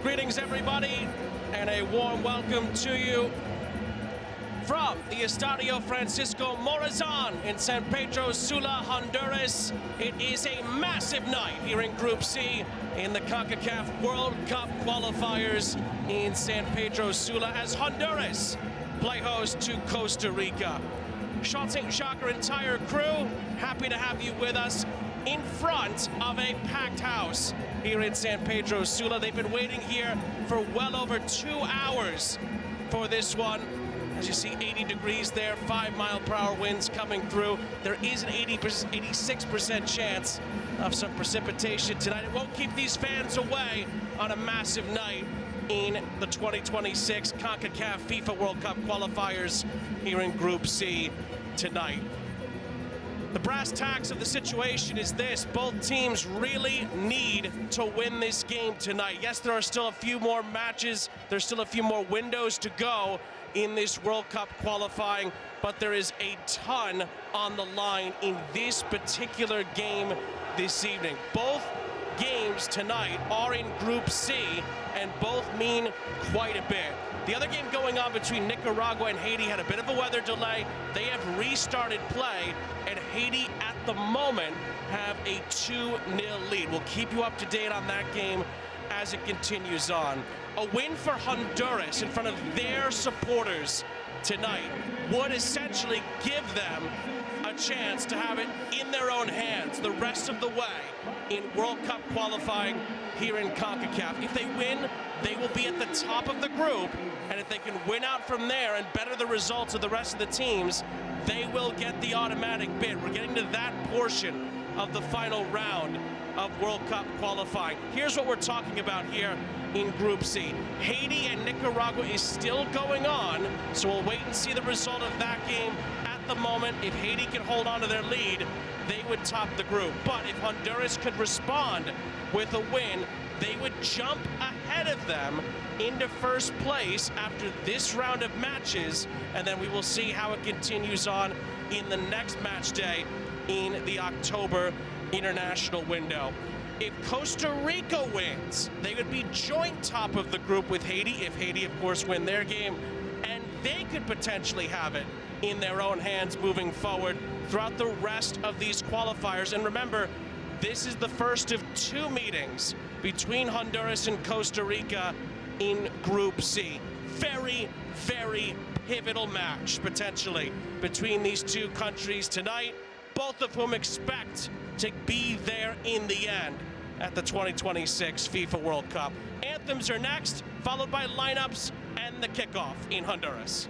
Greetings, everybody, and a warm welcome to you from the Estadio Francisco Morazan in San Pedro Sula, Honduras. It is a massive night here in Group C in the Concacaf World Cup Qualifiers in San Pedro Sula as Honduras play host to Costa Rica. Sean St. Jacques, our entire crew, happy to have you with us in front of a packed house here in San Pedro Sula. They've been waiting here for well over 2 hours for this one. As you see, 80 degrees there, 5-mile-per-hour winds coming through. There is an 86% chance of some precipitation tonight. It won't keep these fans away on a massive night in the 2026 Concacaf FIFA World Cup Qualifiers here in Group C tonight. The brass tacks of the situation is this: both teams really need to win this game tonight. Yes, there are still a few more matches, there's still a few more windows to go in this World Cup qualifying, but there is a ton on the line in this particular game this evening. Both games tonight are in Group C, and both mean quite a bit. The other game going on between Nicaragua and Haiti had a bit of a weather delay. They have restarted play, and Haiti at the moment have a 2-0 lead. We'll keep you up to date on that game as it continues on. A win for Honduras in front of their supporters tonight would essentially give them a chance to have it in their own hands the rest of the way in World Cup qualifying here in CONCACAF. If they win, they will be at the top of the group, and if they can win out from there and better the results of the rest of the teams, they will get the automatic bid. We're getting to that portion of the final round of World Cup qualifying. Here's what we're talking about here in Group C. Haiti and Nicaragua is still going on, so we'll wait and see the result of that game. At the moment, if Haiti can hold on to their lead, they would top the group. But if Honduras could respond with a win, they would jump ahead of them into first place after this round of matches, and then we will see how it continues on in the next match day in the October international window. If Costa Rica wins, they would be joint top of the group with Haiti, if Haiti, of course, win their game, and they could potentially have it in their own hands moving forward throughout the rest of these qualifiers. And remember, this is the first of 2 meetings between Honduras and Costa Rica in Group C. Very, very pivotal match, potentially, between these 2 countries tonight, both of whom expect to be there in the end at the 2026 FIFA World Cup. Anthems are next, followed by lineups and the kickoff in Honduras.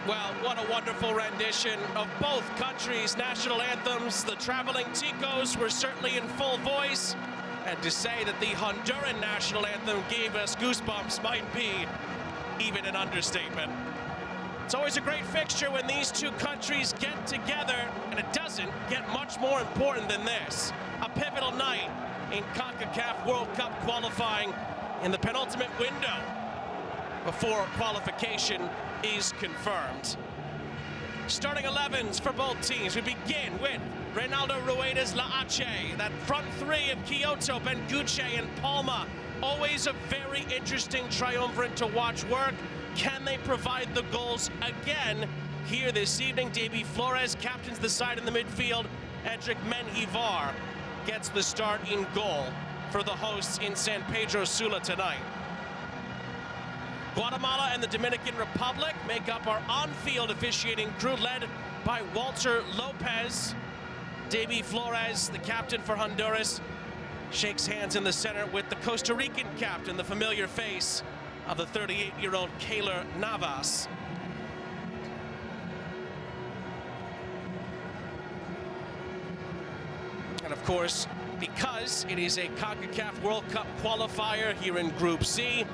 Well, what a wonderful rendition of both countries' national anthems. The traveling Ticos were certainly in full voice. And to say that the Honduran national anthem gave us goosebumps might be even an understatement. It's always a great fixture when these two countries get together, and it doesn't get much more important than this. A pivotal night in Concacaf World Cup qualifying in the penultimate window before qualification is confirmed. Starting 11s for both teams. We begin with Reinaldo Rueda's La Ache, that front three of Kyoto, Benguche, and Palma. Always a very interesting triumvirate to watch work. Can they provide the goals again here this evening? Davy Flores captains the side in the midfield. Edric Menjivar gets the start in goal for the hosts in San Pedro Sula tonight. Guatemala and the Dominican Republic make up our on-field officiating crew, led by Walter Lopez. Davy Flores, the captain for Honduras, shakes hands in the center with the Costa Rican captain, the familiar face of the 38-year-old Keylor Navas. And of course, because it is a CONCACAF World Cup qualifier here in Group C,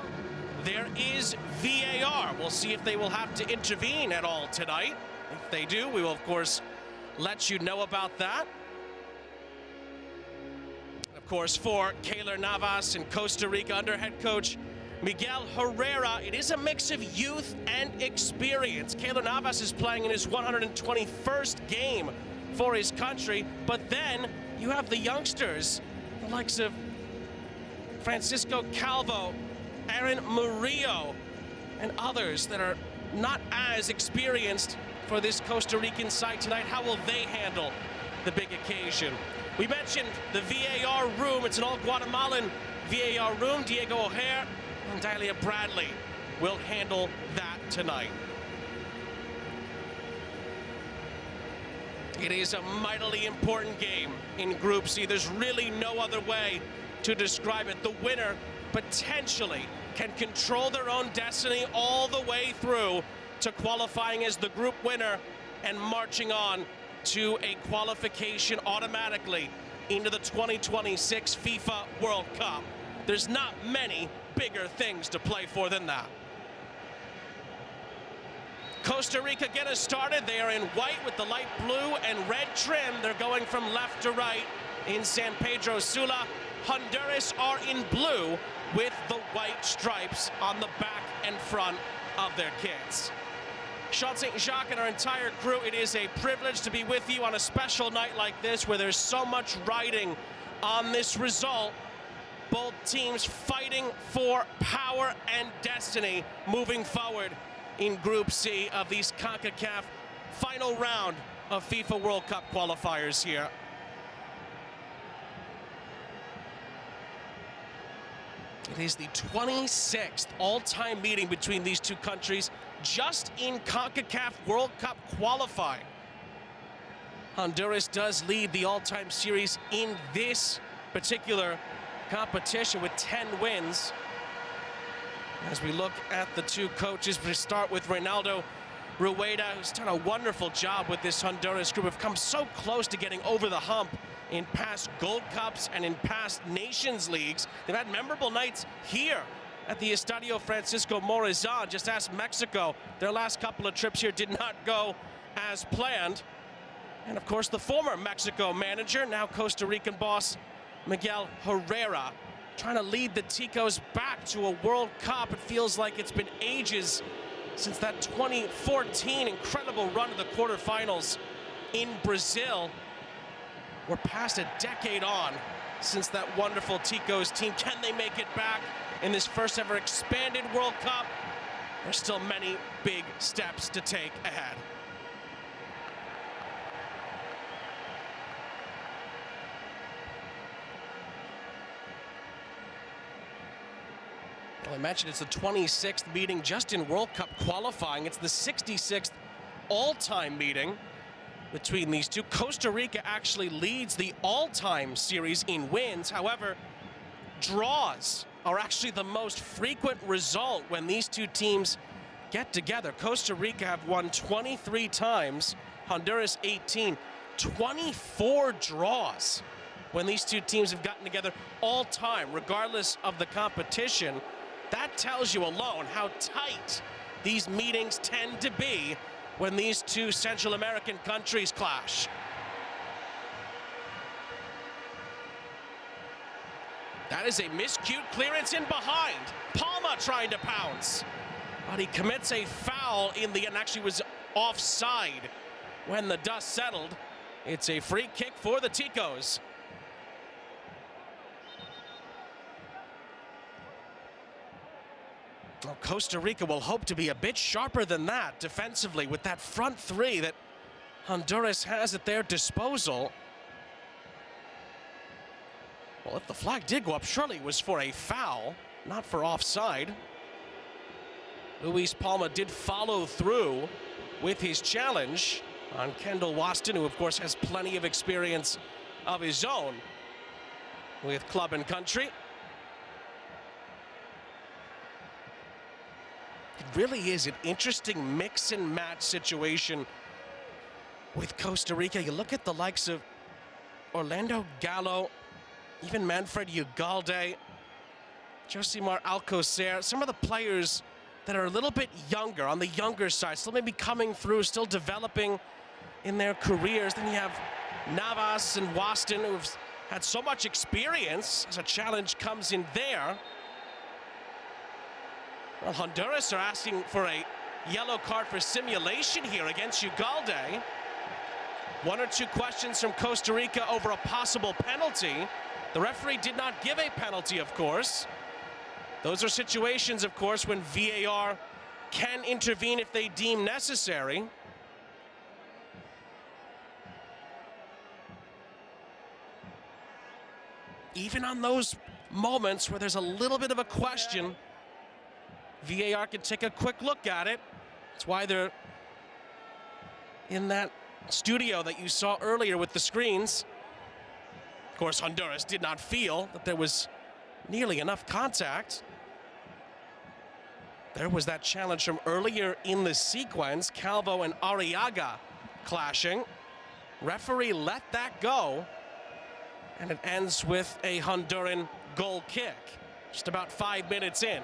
there is VAR. We'll see if they will have to intervene at all tonight. If they do, we will, of course, let you know about that. Of course, for Keylor Navas and Costa Rica under head coach Miguel Herrera, it is a mix of youth and experience. Keylor Navas is playing in his 121st game for his country, but then you have the youngsters, the likes of Francisco Calvo, Aaron Murillo, and others that are not as experienced for this Costa Rican side tonight. How will they handle the big occasion? We mentioned the VAR room. It's an all-Guatemalan VAR room. Diego O'Hare and Dalia Bradley will handle that tonight. It is a mightily important game in Group C. There's really no other way to describe it. The winner potentially can control their own destiny all the way through to qualifying as the group winner and marching on to a qualification automatically into the 2026 FIFA World Cup. There's not many bigger things to play for than that. Costa Rica get us started. They are in white with the light blue and red trim. They're going from left to right in San Pedro Sula. Honduras are in blue with the white stripes on the back and front of their kits. Sean St. Jacques and our entire crew, it is a privilege to be with you on a special night like this where there's so much riding on this result. Both teams fighting for power and destiny moving forward in Group C of these CONCACAF final round of FIFA World Cup qualifiers here. It is the 26th all-time meeting between these two countries just in CONCACAF World Cup qualifying. Honduras does lead the all-time series in this particular competition with 10 wins. As we look at the two coaches, we start with Reinaldo Rueda, who's done a wonderful job with this Honduras group. Have come so close to getting over the hump in past Gold Cups and in past Nations Leagues. They've had memorable nights here at the Estadio Francisco Morazan. Just ask Mexico. Their last couple of trips here did not go as planned. And of course, the former Mexico manager, now Costa Rican boss, Miguel Herrera, trying to lead the Ticos back to a World Cup. It feels like it's been ages since that 2014 incredible run to the quarterfinals in Brazil. We're past a decade on since that wonderful Ticos team. Can they make it back in this first ever expanded World Cup? There's still many big steps to take ahead. Well, I mentioned it's the 26th meeting just in World Cup qualifying. It's the 66th all-time meeting between these two. Costa Rica actually leads the all-time series in wins. However, draws are actually the most frequent result when these two teams get together. Costa Rica have won 23 times, Honduras 18. 24 draws when these two teams have gotten together all time, regardless of the competition. That tells you alone how tight these meetings tend to be when these two Central American countries clash. That is a miscued clearance in behind. Palma trying to pounce, but he commits a foul in the end. Actually was offside when the dust settled. It's a free kick for the Ticos. Well, Costa Rica will hope to be a bit sharper than that defensively with that front three that Honduras has at their disposal. Well, if the flag did go up, surely it was for a foul, not for offside. Luis Palma did follow through with his challenge on Kendall Waston, who of course has plenty of experience of his own with club and country. It really is an interesting mix and match situation with Costa Rica. You look at the likes of Orlando Gallo, even Manfred Ugalde, Josimar Alcocer, some of the players that are a little bit younger, on the younger side, still maybe coming through, still developing in their careers. Then you have Navas and Waston, who've had so much experience as a challenge comes in there. Well, Honduras are asking for a yellow card for simulation here against Ugalde. One or two questions from Costa Rica over a possible penalty. The referee did not give a penalty, of course. Those are situations, of course, when VAR can intervene if they deem necessary. Even on those moments where there's a little bit of a question, VAR can take a quick look at it. That's why they're in that studio that you saw earlier with the screens. Of course, Honduras did not feel that there was nearly enough contact. There was that challenge from earlier in the sequence, Calvo and Arriaga clashing. Referee let that go, and it ends with a Honduran goal kick, just about 5 minutes in.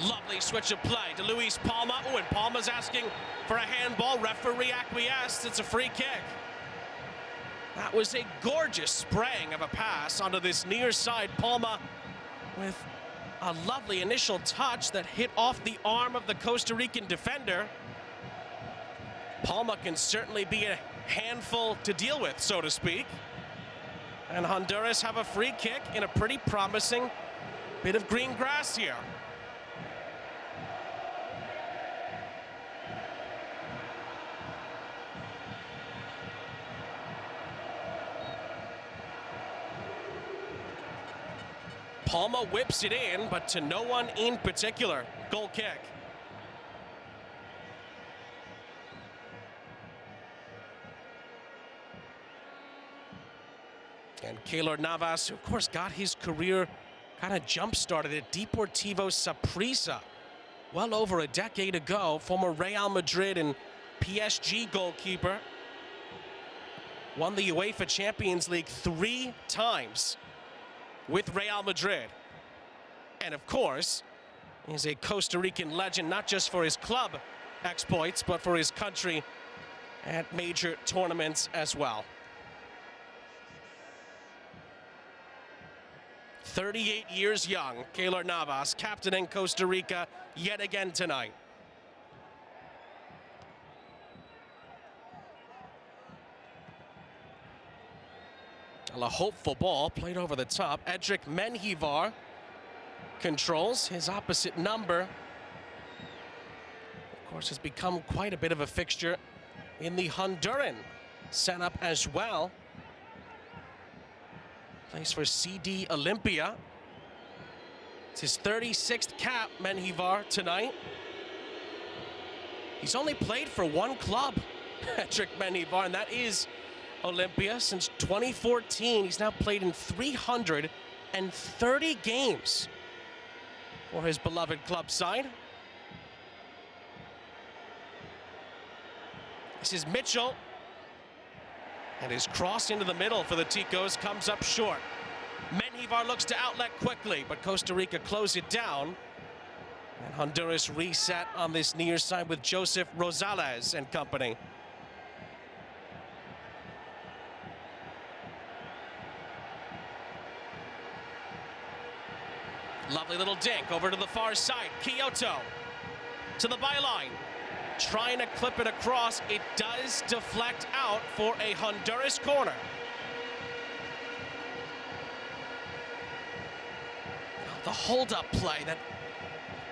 Lovely switch of play to Luis Palma. Oh, and Palma's asking for a handball. Referee acquiesced. It's a free kick. That was a gorgeous spraying of a pass onto this near side. Palma with a lovely initial touch that hit off the arm of the Costa Rican defender. Palma can certainly be a handful to deal with, so to speak. And Honduras have a free kick in a pretty promising bit of green grass here. Palma whips it in, but to no one in particular. Goal kick. And Keylor Navas, who of course got his career kind of jump-started at Deportivo Saprissa well over a decade ago. Former Real Madrid and PSG goalkeeper. Won the UEFA Champions League 3 times with Real Madrid. And of course, he's a Costa Rican legend, not just for his club exploits, but for his country at major tournaments as well. 38 years young, Keylor Navas, captaining Costa Rica yet again tonight. A hopeful ball played over the top. Edric Menjivar controls his opposite number. Of course, has become quite a bit of a fixture in the Honduran setup as well. Plays for CD Olympia. It's his 36th cap, Menjivar, tonight. He's only played for one club, Edric Menjivar, and that is Olympia. Since 2014, he's now played in 300 130 games for his beloved club side. This is Mitchell. And his cross into the middle for the Ticos comes up short. Menjivar looks to outlet quickly, but Costa Rica close it down. And Honduras reset on this near side with Joseph Rosales and company. Lovely little dink over to the far side. Kyoto to the byline. Trying to clip it across. It does deflect out for a Honduras corner. The hold-up play that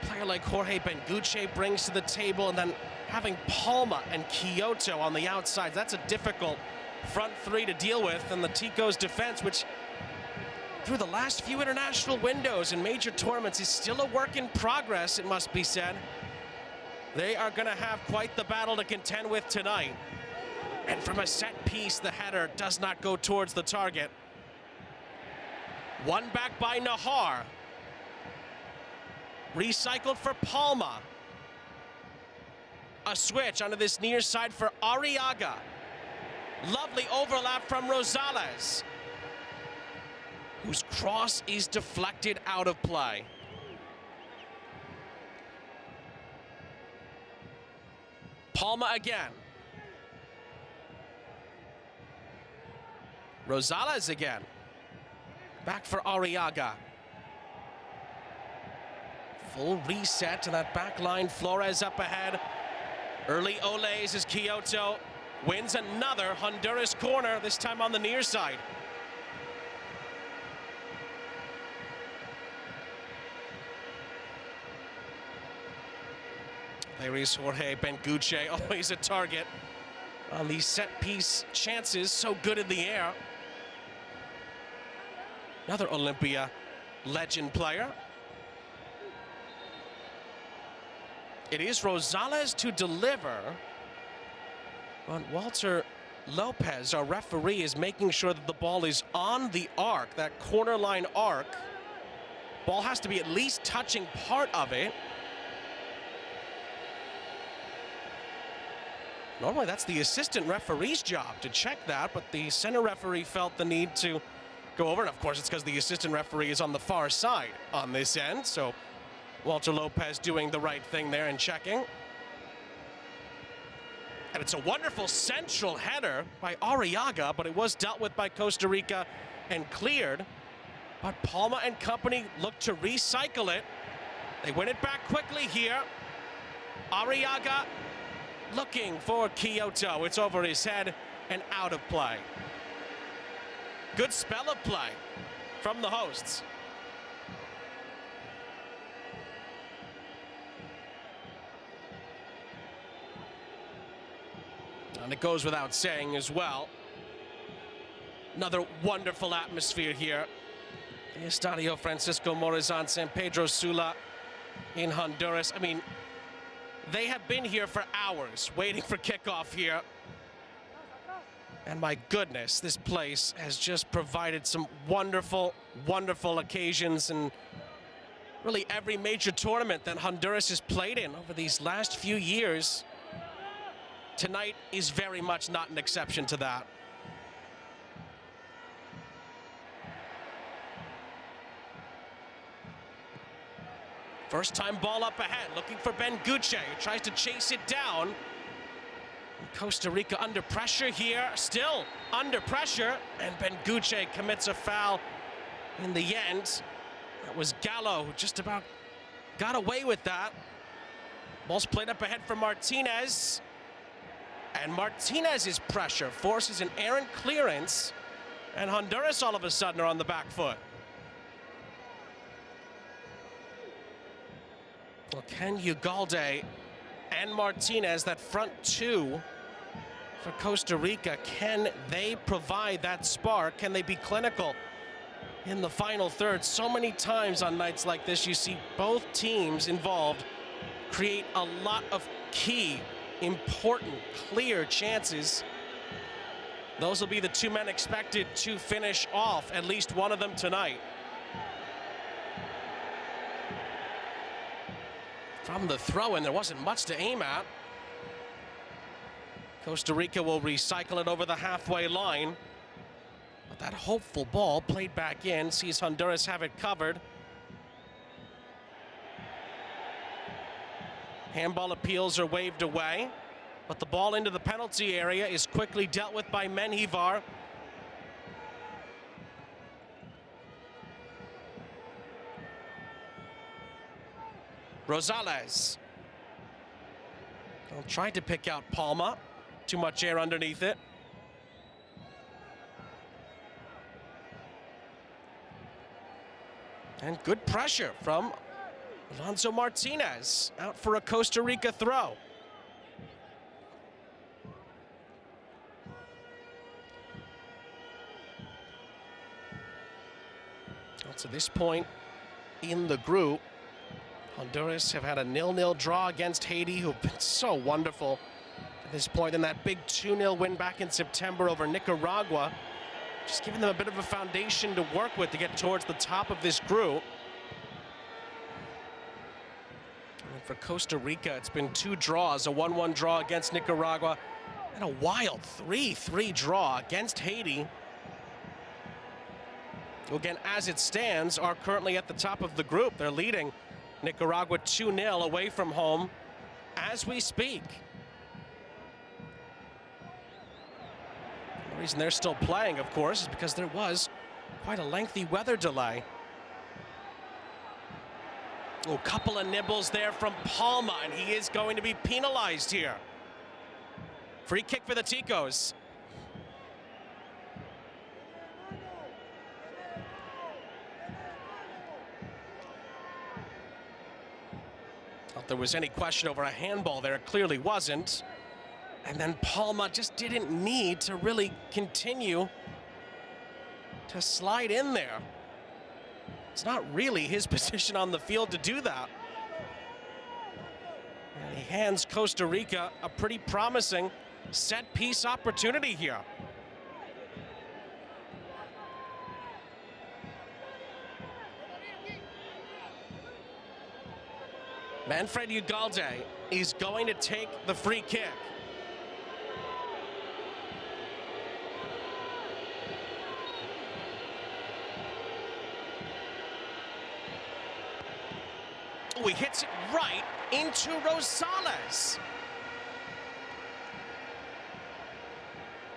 a player like Jorge Benguche brings to the table, and then having Palma and Kyoto on the outside. That's a difficult front three to deal with, and the Ticos defense, which through the last few international windows and major tournaments is still a work in progress, it must be said. They are going to have quite the battle to contend with tonight. And from a set piece, the header does not go towards the target. One back by Nahar. Recycled for Palma. A switch onto this near side for Arriaga. Lovely overlap from Rosales, whose cross is deflected out of play. Palma again. Rosales again. Back for Arriaga. Full reset to that back line. Flores up ahead. Early Olays as Kyoto wins another Honduras corner, this time on the near side. There is Jorge Benguche, always a target on these set-piece chances, so good in the air. Another Olympia legend player. It is Rosales to deliver, but Walter Lopez, our referee, is making sure that the ball is on the arc, that corner line arc. Ball has to be at least touching part of it. Normally that's the assistant referee's job to check that, but the center referee felt the need to go over, and of course it's because the assistant referee is on the far side on this end, so Walter Lopez doing the right thing there and checking. And it's a wonderful central header by Arriaga, but it was dealt with by Costa Rica and cleared. But Palma and company look to recycle it. They win it back quickly here. Arriaga looking for Kyoto. It's over his head and out of play. Good spell of play from the hosts. And it goes without saying as well. Another wonderful atmosphere here. The Estadio Francisco Morazan San Pedro Sula in Honduras. I mean, they have been here for hours waiting for kickoff here. And my goodness, this place has just provided some wonderful, wonderful occasions, and really every major tournament that Honduras has played in over these last few years. Tonight is very much not an exception to that. First time ball up ahead, looking for Benguche, who tries to chase it down. And Costa Rica under pressure here, still under pressure, and Benguche commits a foul in the end. That was Gallo, who just about got away with that. Ball's played up ahead for Martinez. And Martinez's pressure forces an errant clearance, and Honduras all of a sudden are on the back foot. Well, can Ugalde and Martinez, that front two for Costa Rica, can they provide that spark? Can they be clinical in the final third? So many times on nights like this, you see both teams involved create a lot of key, important, clear chances. Those will be the two men expected to finish off at least one of them tonight. From the throw, and there wasn't much to aim at. Costa Rica will recycle it over the halfway line. But that hopeful ball played back in, sees Honduras have it covered. Handball appeals are waved away, but the ball into the penalty area is quickly dealt with by Menjivar. Rosales. Tried to pick out Palma. Too much air underneath it. And good pressure from Alonso Martinez, out for a Costa Rica throw. Well, to this point in the group, Honduras have had a 0-0 draw against Haiti, who've been so wonderful at this point. And that big 2-0 win back in September over Nicaragua, just giving them a bit of a foundation to work with to get towards the top of this group. And for Costa Rica, it's been 2 draws, a 1-1 draw against Nicaragua, and a wild 3-3 draw against Haiti, who again, as it stands, are currently at the top of the group. They're leading Nicaragua 2-0 away from home as we speak. The reason they're still playing, of course, is because there was quite a lengthy weather delay. A couple of nibbles there from Palma, and he is going to be penalized here. Free kick for the Ticos. If there was any question over a handball there, it clearly wasn't. And then Palma just didn't need to really continue to slide in there. It's not really his position on the field to do that. And he hands Costa Rica a pretty promising set-piece opportunity here. Manfred Ugalde is going to take the free kick. Oh, he hits it right into Rosales.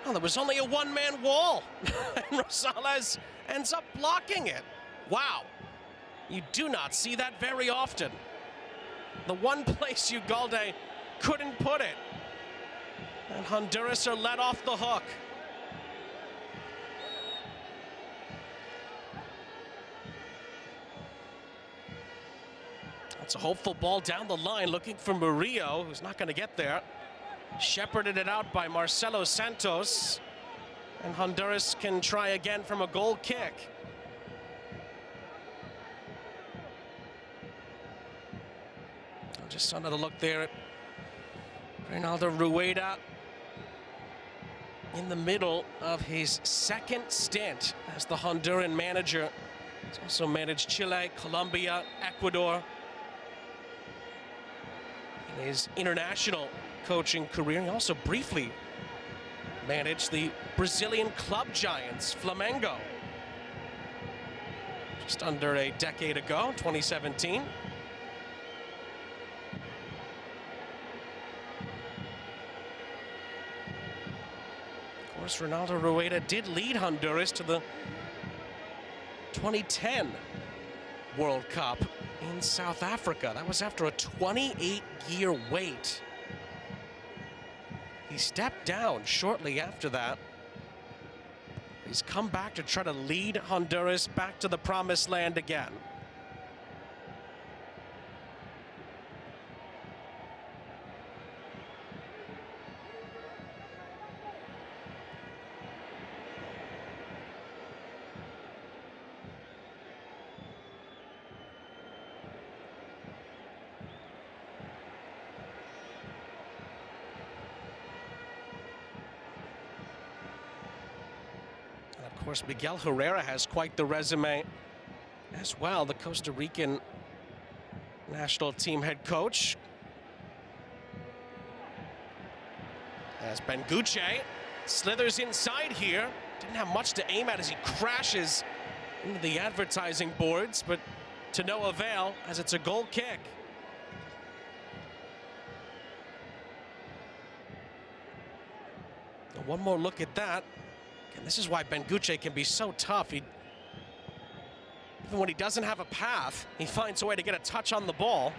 Well, there was only a one-man wall, and Rosales ends up blocking it. Wow, you do not see that very often. The one place Ugalde couldn't put it. And Honduras are let off the hook. It's a hopeful ball down the line, looking for Murillo, who's not going to get there. Shepherded it out by Marcelo Santos. And Honduras can try again from a goal kick. Just another look there at Reinaldo Rueda in the middle of his second stint as the Honduran manager. He's also managed Chile, Colombia, Ecuador. In his international coaching career, he also briefly managed the Brazilian club giants, Flamengo, just under a decade ago, 2017. Of course, Ronaldo Rueda did lead Honduras to the 2010 World Cup in South Africa. That was after a 28-year wait. He stepped down shortly after that. He's come back to try to lead Honduras back to the promised land again. Of course, Miguel Herrera has quite the resume as well. The Costa Rican national team head coach. As Benguche slithers inside here. Didn't have much to aim at as he crashes into the advertising boards, but to no avail as it's a goal kick. One more look at that. And this is why Benguche can be so tough. Even when he doesn't have a path, he finds a way to get a touch on the ball.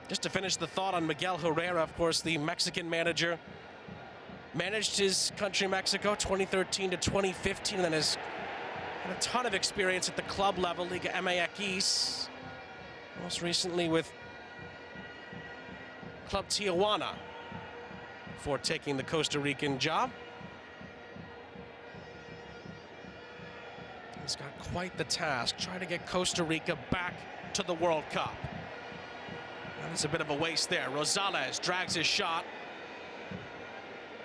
Just to finish the thought on Miguel Herrera, of course, the Mexican manager, managed his country, Mexico, 2013 to 2015, and then has had a ton of experience at the club level, Liga MX, most recently with Club Tijuana, before taking the Costa Rican job. He's got quite the task, trying to get Costa Rica back to the World Cup. That's a bit of a waste there. Rosales drags his shot.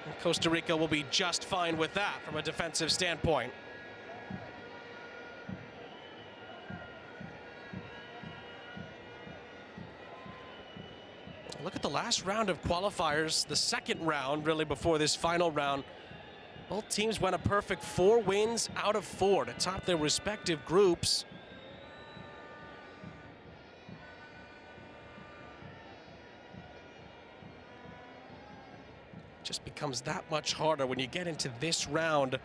And Costa Rica will be just fine with that from a defensive standpoint. Look at the last round of qualifiers, the second round really before this final round. Both teams went a perfect 4 wins out of 4 to top their respective groups. Just becomes that much harder when you get into this round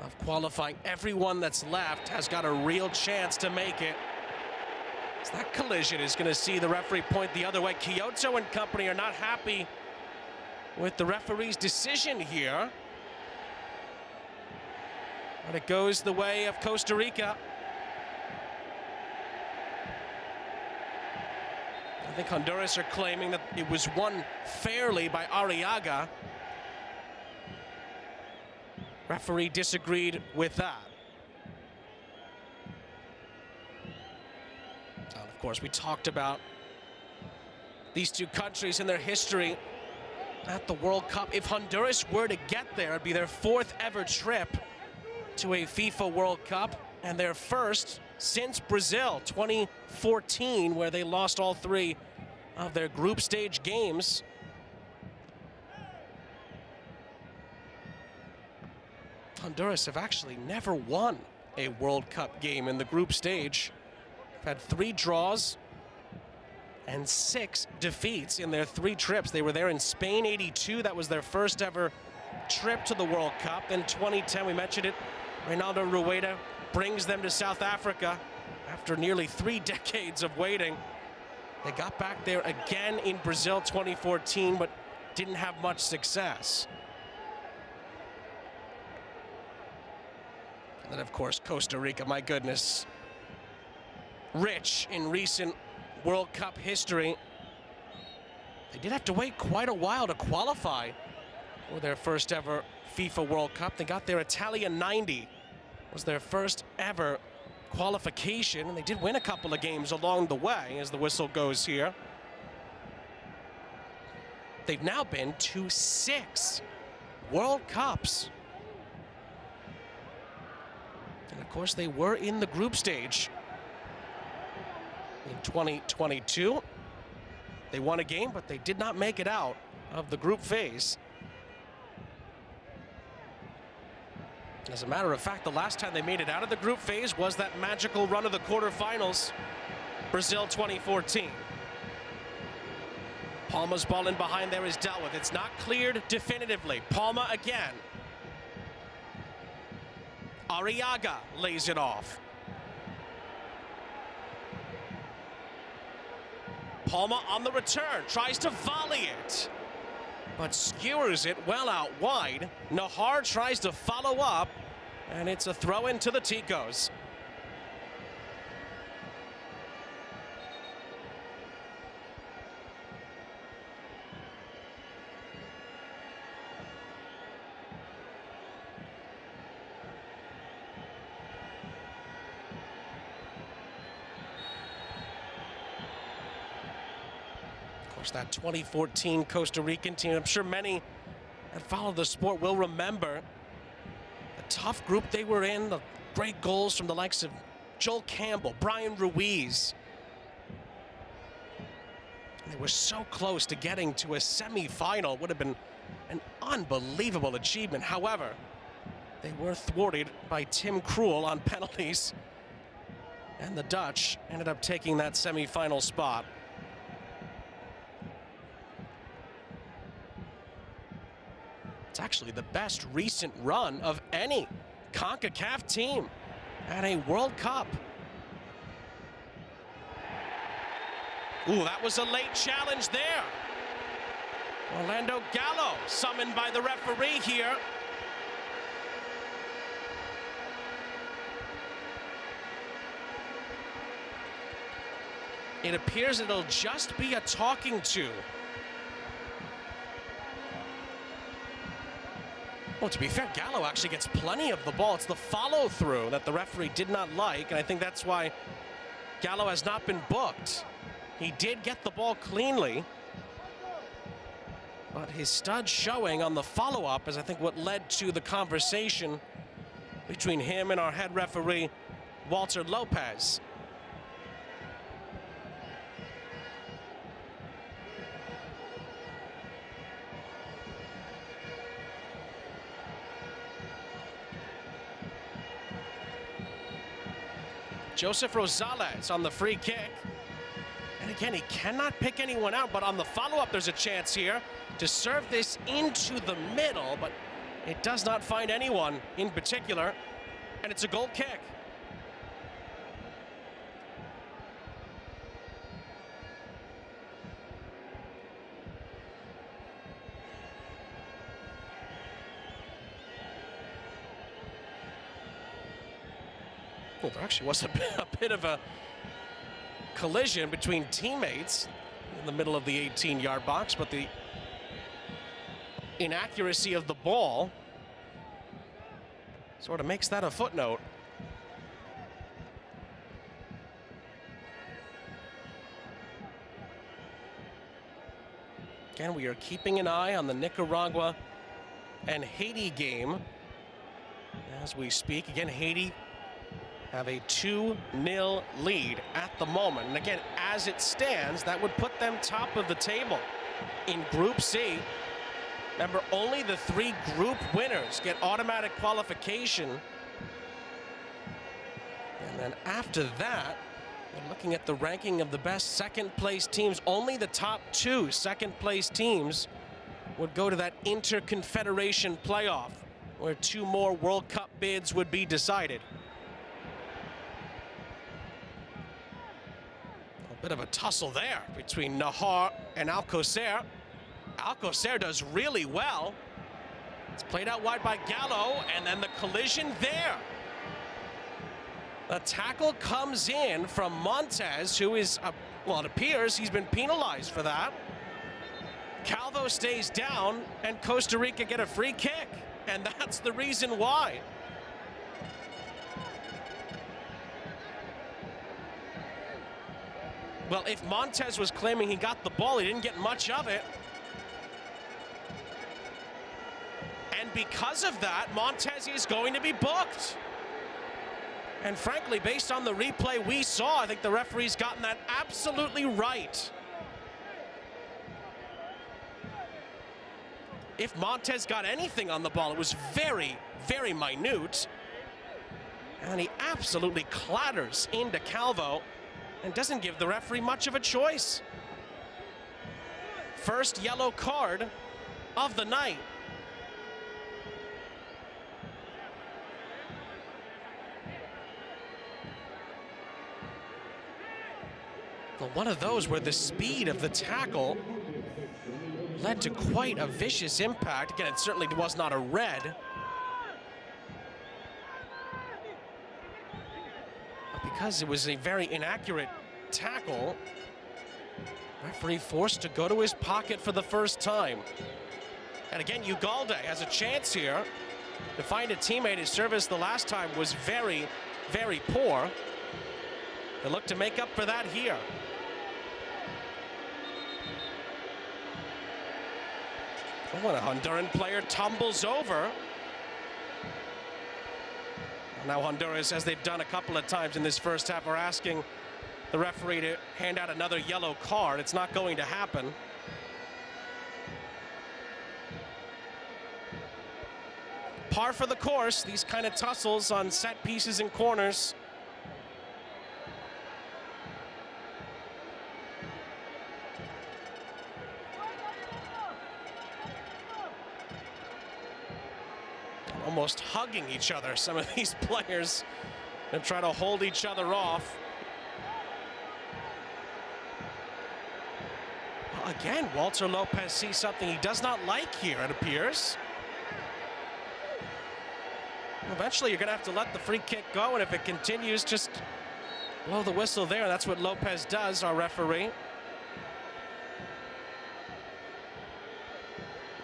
of qualifying. Everyone that's left has got a real chance to make it. So that collision is going to see the referee point the other way. Kyoto and company are not happy with the referee's decision here. But it goes the way of Costa Rica. I think Honduras are claiming that it was won fairly by Arriaga. Referee disagreed with that. And of course, we talked about these two countries and their history at the World Cup. If Honduras were to get there, it'd be their 4th ever trip to a FIFA World Cup and their first since Brazil 2014, where they lost all 3 of their group stage games. Honduras have actually never won a World Cup game in the group stage. They've had 3 draws and 6 defeats in their 3 trips. They were there in Spain '82. That was their first ever trip to the World Cup. Then 2010, we mentioned it, Reinaldo Rueda brings them to South Africa after nearly 3 decades of waiting. They got back there again in Brazil 2014, but didn't have much success. And then, of course, Costa Rica, my goodness. Rich in recent World Cup history. They did have to wait quite a while to qualify for their first ever FIFA World Cup. They got their Italian 90. Was their first ever qualification, and they did win a couple of games along the way as the whistle goes here. They've now been to 6 World Cups. And of course, they were in the group stage in 2022. They won a game, but they did not make it out of the group phase. As a matter of fact, the last time they made it out of the group phase was that magical run of the quarterfinals, Brazil 2014. Palma's ball in behind there is dealt with. It's not cleared definitively. Palma again. Arriaga lays it off. Palma on the return, tries to volley it, but skewers it well out wide. Nahar tries to follow up, and it's a throw into the Ticos. That 2014 Costa Rican team, I'm sure many that follow the sport will remember the tough group they were in, the great goals from the likes of Joel Campbell, Brian Ruiz. They were so close to getting to a semifinal. Would have been an unbelievable achievement. However, they were thwarted by Tim Krul on penalties, and the Dutch ended up taking that semifinal spot. It's actually the best recent run of any Concacaf team at a World Cup. Ooh, that was a late challenge there. Orlando Gallo summoned by the referee here. It appears it'll just be a talking to. Well, to be fair, Gallo actually gets plenty of the ball. It's the follow-through that the referee did not like, and I think that's why Gallo has not been booked. He did get the ball cleanly, but his stud showing on the follow-up is, I think, what led to the conversation between him and our head referee, Walter Lopez. Joseph Rosales on the free kick. And again, he cannot pick anyone out, but on the follow-up, there's a chance here to serve this into the middle, but it does not find anyone in particular, and it's a goal kick. Well, there actually was a bit of a collision between teammates in the middle of the 18-yard box, but the inaccuracy of the ball sort of makes that a footnote. Again, we are keeping an eye on the Nicaragua and Haiti game as we speak. Again, Haiti have a 2-0 lead at the moment. And again, as it stands, that would put them top of the table in Group C. Remember, only the 3 group winners get automatic qualification. And then after that, we're looking at the ranking of the best second-place teams. Only the top 2 second-place teams would go to that Interconfederation playoff, where 2 more World Cup bids would be decided. Bit of a tussle there between Nahar and Alcocer. Alcocer does really well. It's played out wide by Gallo, and then the collision there. The tackle comes in from Montez, who is, well, it appears he's been penalized for that. Calvo stays down, and Costa Rica get a free kick, and that's the reason why. Well, if Montez was claiming he got the ball, he didn't get much of it. And because of that, Montez is going to be booked. And frankly, based on the replay we saw, I think the referee's gotten that absolutely right. If Montez got anything on the ball, it was very, very minute. And he absolutely clatters into Calvo and doesn't give the referee much of a choice. First yellow card of the night. Well, one of those where the speed of the tackle led to quite a vicious impact. Again, it certainly was not a red. Because it was a very inaccurate tackle, referee forced to go to his pocket for the first time. And again, Ugalde has a chance here to find a teammate. His service the last time was very, very poor. They look to make up for that here. Oh, when a Honduran player tumbles over. Now Honduras, as they've done a couple of times in this first half, are asking the referee to hand out another yellow card. It's not going to happen. Par for the course, these kind of tussles on set pieces and corners. Almost hugging each other, some of these players, and try to hold each other off. Well, again, Walter Lopez sees something he does not like here, it appears. Eventually, you're going to have to let the free kick go, and if it continues, just blow the whistle there. That's what Lopez does, our referee.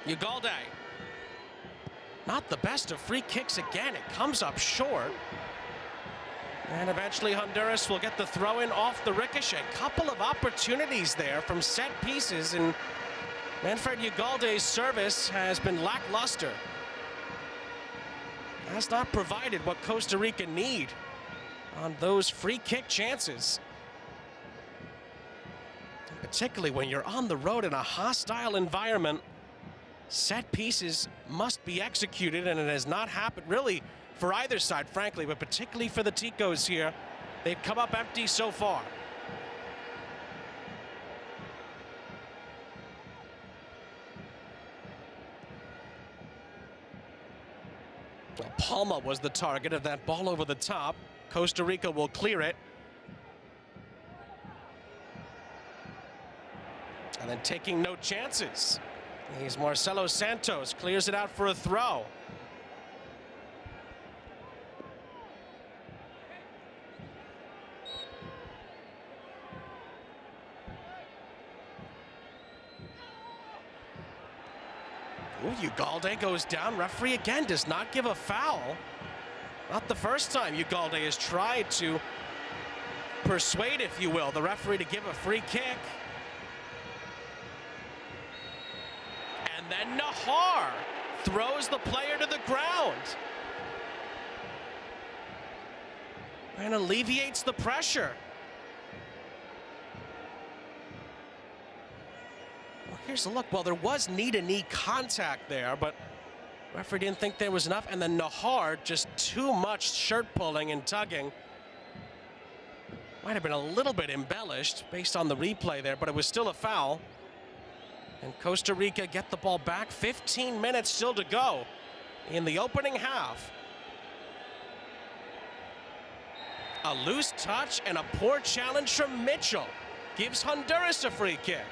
Ugalde. Not the best of free kicks again. It comes up short. And eventually Honduras will get the throw-in off the ricochet. Couple of opportunities there from set pieces, and Manfred Ugalde's service has been lackluster. Has not provided what Costa Rica need on those free kick chances. And particularly when you're on the road in a hostile environment, set pieces must be executed, and it has not happened really for either side, frankly, but particularly for the Ticos here. They've come up empty so far. Well, Palma was the target of that ball over the top. Costa Rica will clear it. And then taking no chances. He's Marcelo Santos, clears it out for a throw. Ooh, Ugalde goes down. Referee again does not give a foul. Not the first time Ugalde has tried to persuade, if you will, the referee to give a free kick. And then Nahar throws the player to the ground and alleviates the pressure. Well, here's a look. Well, there was knee-to-knee contact there, but referee didn't think there was enough. And then Nahar, just too much shirt pulling and tugging. Might have been a little bit embellished based on the replay there, but it was still a foul. And Costa Rica get the ball back. 15 minutes still to go in the opening half. A loose touch and a poor challenge from Mitchell gives Honduras a free kick.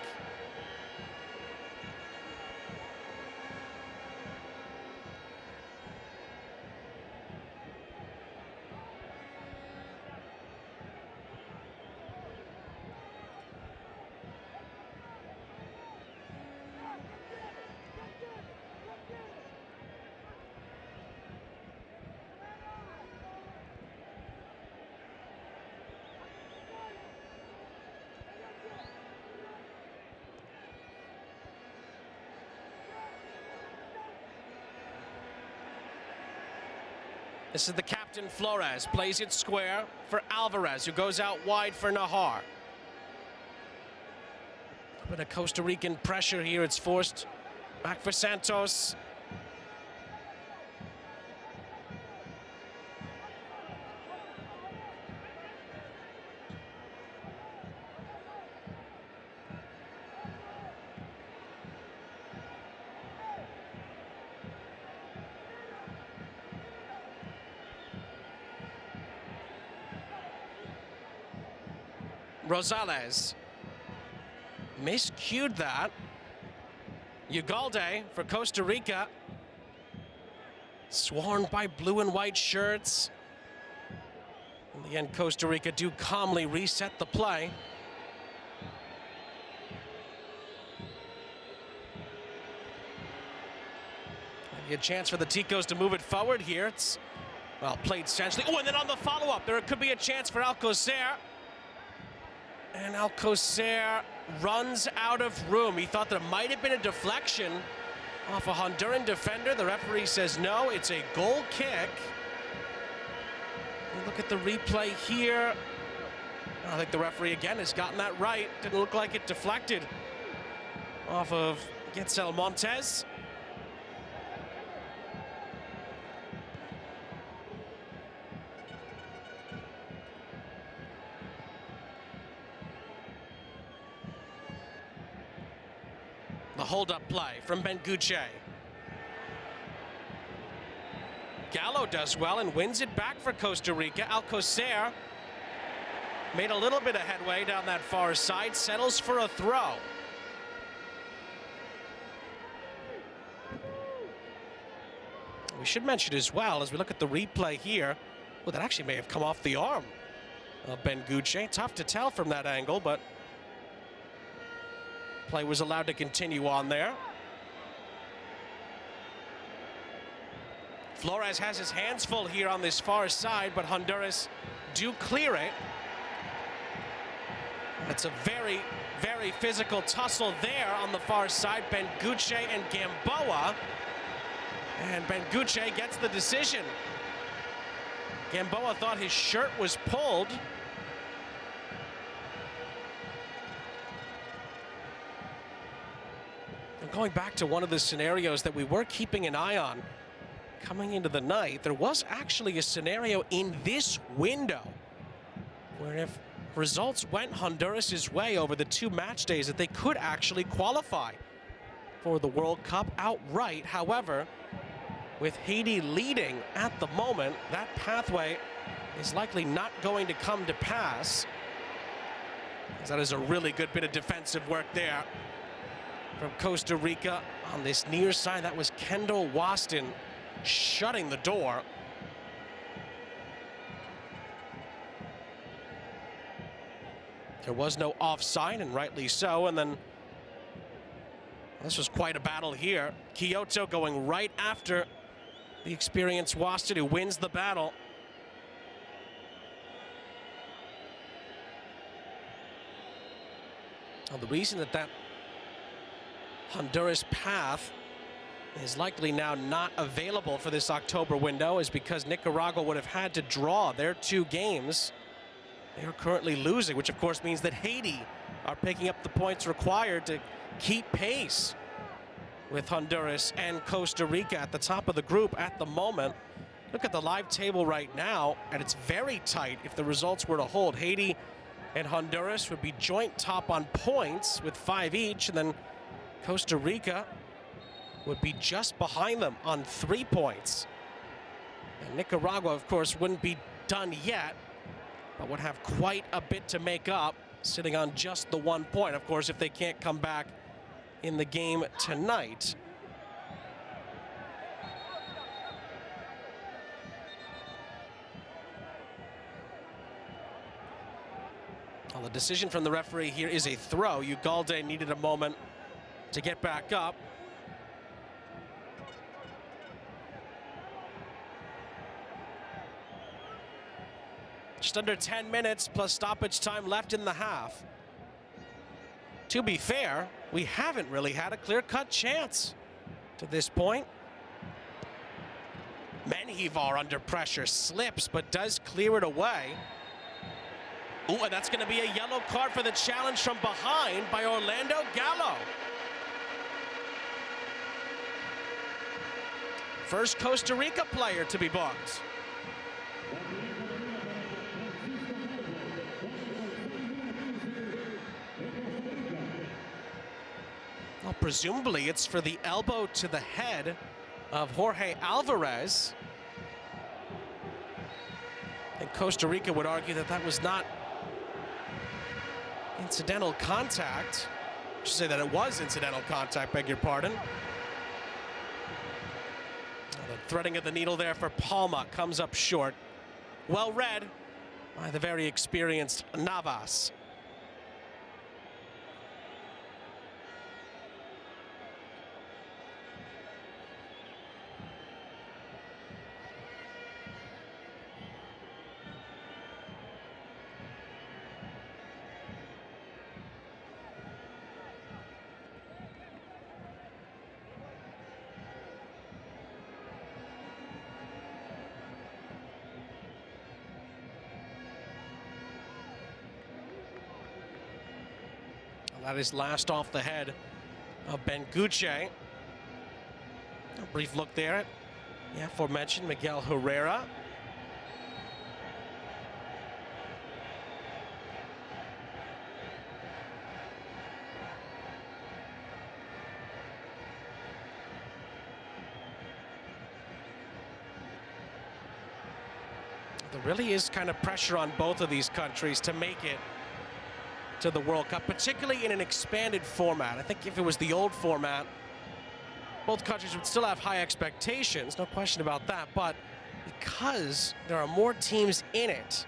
This is the captain, Flores, plays it square for Alvarez, who goes out wide for Nahar. A bit of Costa Rican pressure here. It's forced back for Santos. Rosales miscued that. Ugalde for Costa Rica, sworn by blue and white shirts. In the end, Costa Rica do calmly reset the play. Maybe a chance for the Ticos to move it forward here. It's, well, played centrally. Oh, and then on the follow-up, there could be a chance for Alcocer. And Alcocer runs out of room. He thought there might have been a deflection off a Honduran defender. The referee says no, it's a goal kick. Look at the replay here. I think the referee again has gotten that right. Didn't look like it deflected off of Getzel Montes. The hold-up play from Benguche. Gallo does well and wins it back for Costa Rica. Alcocer made a little bit of headway down that far side, settles for a throw. We should mention as well, as we look at the replay here, well, that actually may have come off the arm of Benguche. Tough to tell from that angle, but play was allowed to continue on there. Flores has his hands full here on this far side, but Honduras do clear it. It's a very, very physical tussle there on the far side. Benguche and Gamboa. And Benguche gets the decision. Gamboa thought his shirt was pulled. And going back to one of the scenarios that we were keeping an eye on coming into the night, there was actually a scenario in this window where if results went Honduras' way over the 2 match days, that they could actually qualify for the World Cup outright. However, with Haiti leading at the moment, that pathway is likely not going to come to pass. That is a really good bit of defensive work there from Costa Rica on this near side. That was Kendall Waston shutting the door. There was no offside, and rightly so. And then this was quite a battle here. Kyoto going right after the experienced Waston, who wins the battle. Well, the reason that Honduras path is likely now not available for this October window is because Nicaragua would have had to draw their 2 games. They are currently losing, which of course means that Haiti are picking up the points required to keep pace with Honduras and Costa Rica at the top of the group at the moment. Look at the live table right now, and it's very tight. If the results were to hold, Haiti and Honduras would be joint top on points with 5 each, and then Costa Rica would be just behind them on 3 points. And Nicaragua, of course, wouldn't be done yet, but would have quite a bit to make up, sitting on just the 1 point. Of course, if they can't come back in the game tonight. Well, the decision from the referee here is a throw. Ugalde needed a moment to get back up. Just under 10 minutes plus stoppage time left in the half. To be fair, we haven't really had a clear-cut chance to this point. Menjivar under pressure, slips, but does clear it away. Ooh, and that's going to be a yellow card for the challenge from behind by Orlando Gallo. First Costa Rica player to be booked. Well, presumably it's for the elbow to the head of Jorge Alvarez. And Costa Rica would argue that that was not incidental contact. I should say that it was incidental contact, beg your pardon. The threading of the needle there for Palma comes up short. Well read by the very experienced Navas. That is last off the head of Benguche. A brief look there at the aforementioned Miguel Herrera. There really is kind of pressure on both of these countries to make it to the World Cup, particularly in an expanded format. I think if it was the old format, both countries would still have high expectations, no question about that, but because there are more teams in it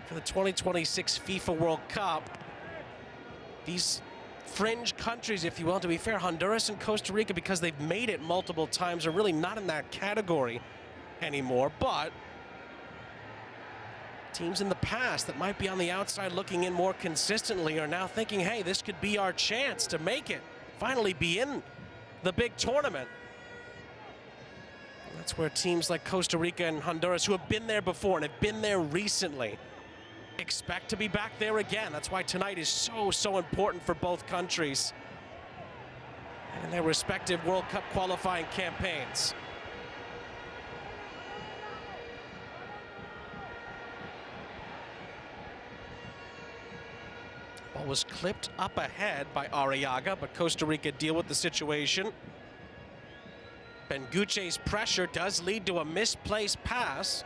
for the 2026 FIFA World Cup, these fringe countries, if you will, to be fair, Honduras and Costa Rica, because they've made it multiple times, are really not in that category anymore, but teams in the past that might be on the outside looking in more consistently are now thinking, hey, this could be our chance to make it, finally be in the big tournament. That's where teams like Costa Rica and Honduras, who have been there before and have been there recently, expect to be back there again. That's why tonight is so important for both countries and in their respective World Cup qualifying campaigns. Ball was clipped up ahead by Arriaga, but Costa Rica deal with the situation. Benguche's pressure does lead to a misplaced pass.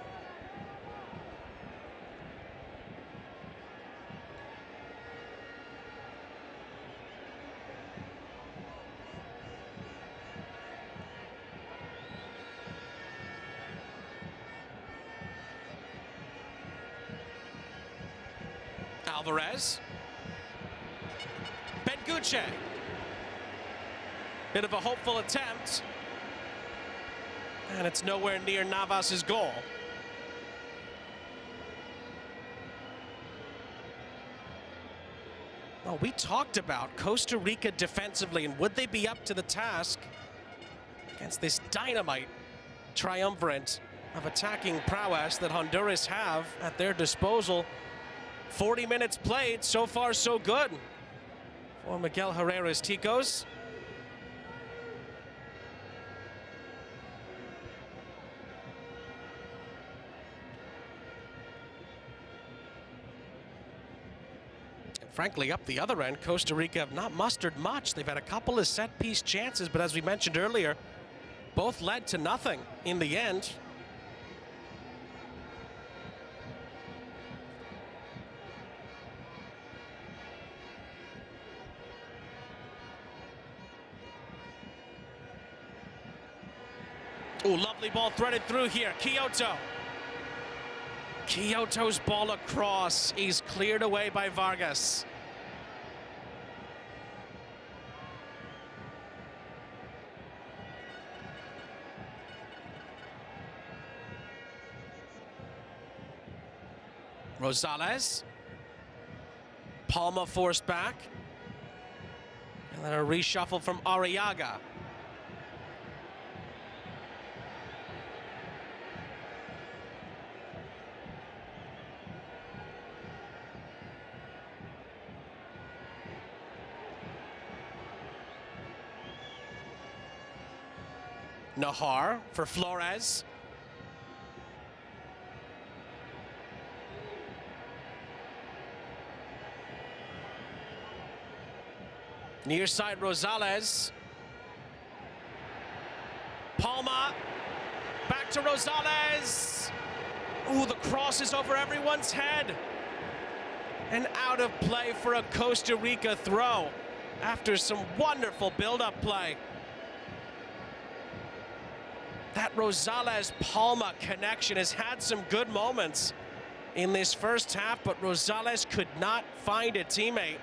Alvarez. Benguche. Bit of a hopeful attempt. And it's nowhere near Navas's goal. Well, we talked about Costa Rica defensively, and would they be up to the task against this dynamite triumvirate of attacking prowess that Honduras have at their disposal. 40 minutes played, so far so good for Miguel Herrera's Ticos. Frankly, up the other end, Costa Rica have not mustered much. They've had a couple of set-piece chances, but as we mentioned earlier, both led to nothing in the end. Ooh, lovely ball threaded through here. Kyoto. Kyoto's ball across is cleared away by Vargas. Rosales. Palma forced back. And then a reshuffle from Arriaga. Nahar for Flores. Near side Rosales. Palma. Back to Rosales. Ooh, the cross is over everyone's head. And out of play for a Costa Rica throw after some wonderful build-up play. That Rosales-Palma connection has had some good moments in this first half, but Rosales could not find a teammate.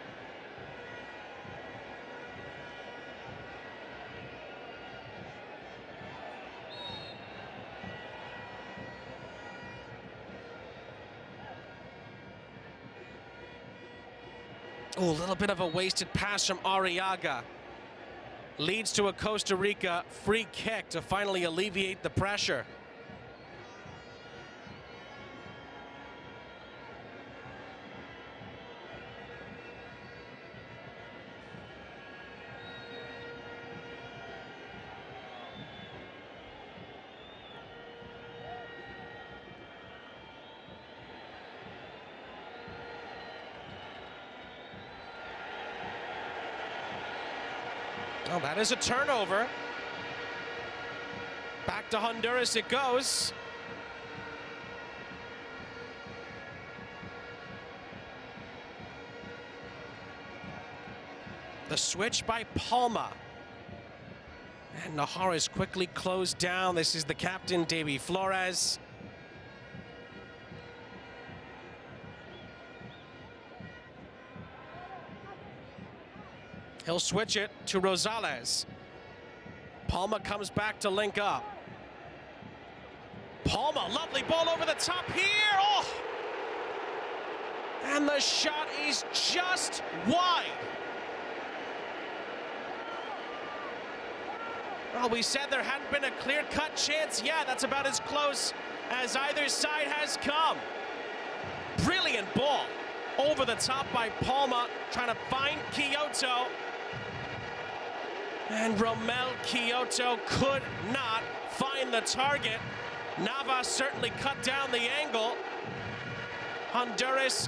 Ooh, a little bit of a wasted pass from Arriaga. Leads to a Costa Rica free kick to finally alleviate the pressure. Oh, that is a turnover. Back to Honduras it goes. The switch by Palma. And Najar is quickly closed down. This is the captain, Davy Flores. He'll switch it to Rosales. Palma comes back to link up. Palma, lovely ball over the top here. Oh! And the shot is just wide. Well, we said there hadn't been a clear-cut chance. Yeah, that's about as close as either side has come. Brilliant ball over the top by Palma, trying to find Quioto. And Romel Quioto could not find the target. Navas certainly cut down the angle. Honduras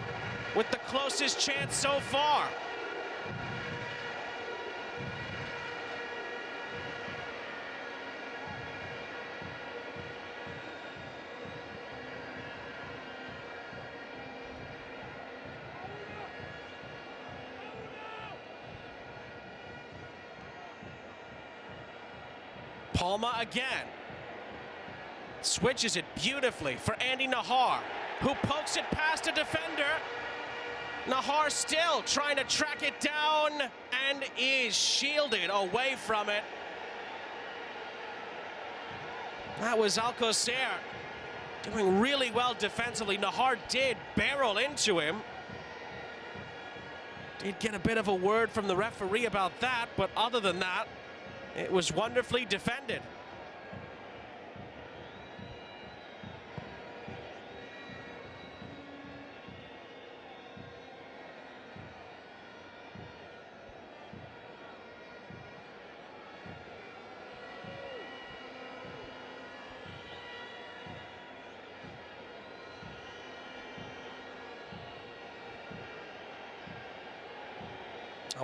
with the closest chance so far. Palma again. Switches it beautifully for Andy Najar, who pokes it past a defender. Najar still trying to track it down and is shielded away from it. That was Alcocer doing really well defensively. Najar did barrel into him. Did get a bit of a word from the referee about that, but other than that, it was wonderfully defended.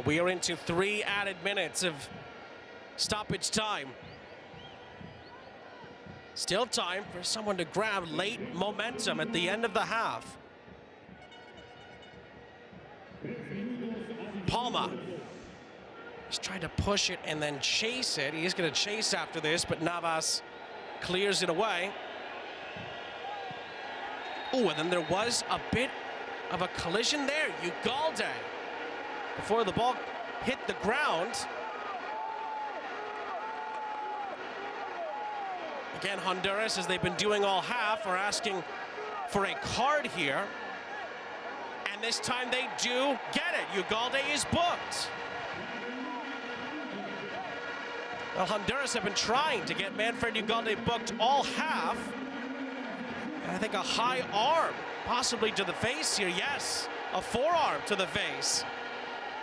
We are into 3 added minutes of stoppage time. Still time for someone to grab late momentum at the end of the half. Palma. He's trying to push it and then chase it. He's going to chase after this, but Navas clears it away. Oh, and then there was a bit of a collision there. Ugalde, before the ball hit the ground. Again, Honduras, as they've been doing all half, are asking for a card here. And this time they do get it. Ugalde is booked. Well, Honduras have been trying to get Manfred Ugalde booked all half. And I think a high arm, possibly to the face here. Yes, a forearm to the face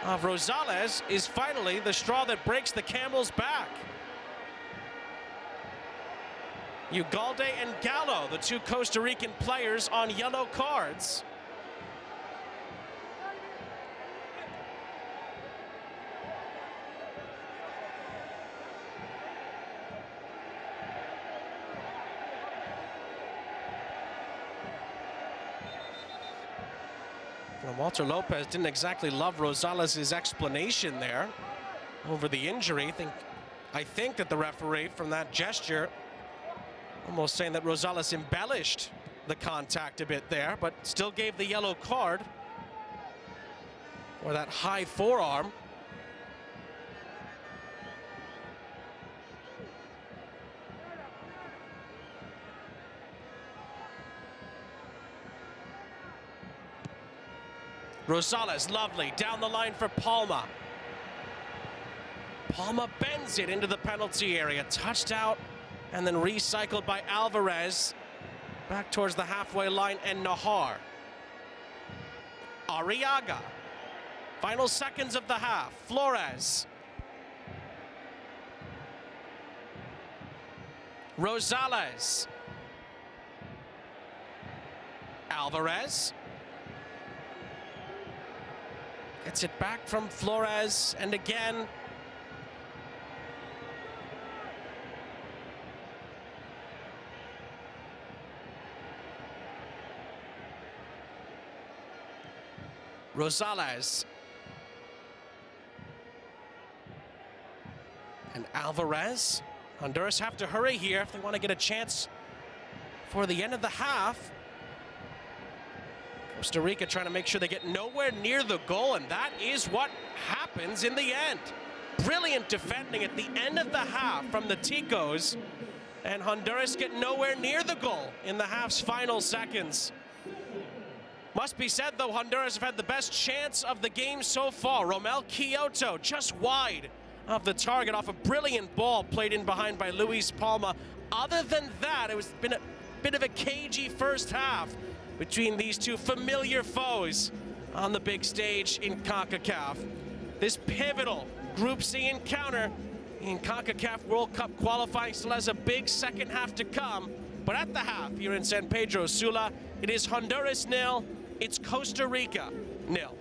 of Rosales is finally the straw that breaks the camel's back. Ugalde and Gallo, the 2 Costa Rican players, on yellow cards. Well, Walter Lopez didn't exactly love Rosales' explanation there over the injury. I think that the referee, from that gesture, almost saying that Rosales embellished the contact a bit there, but still gave the yellow card for that high forearm. Rosales, lovely, down the line for Palma. Palma bends it into the penalty area, touched out, and then recycled by Alvarez back towards the halfway line, and Najar. Arriaga. Final seconds of the half. Flores. Rosales. Alvarez. Gets it back from Flores, and again, Rosales. And Alvarez. Honduras have to hurry here if they want to get a chance for the end of the half. Costa Rica trying to make sure they get nowhere near the goal, and that is what happens in the end. Brilliant defending at the end of the half from the Ticos, and Honduras get nowhere near the goal in the half's final seconds. Must be said, though, Honduras have had the best chance of the game so far. Romel Kyoto just wide of the target off a brilliant ball played in behind by Luis Palma. Other than that, it was been a bit of a cagey first half between these two familiar foes on the big stage in CONCACAF. This pivotal Group C encounter in CONCACAF World Cup qualifying still has a big second half to come. But at the half here in San Pedro Sula, it is Honduras 0, it's Costa Rica 0.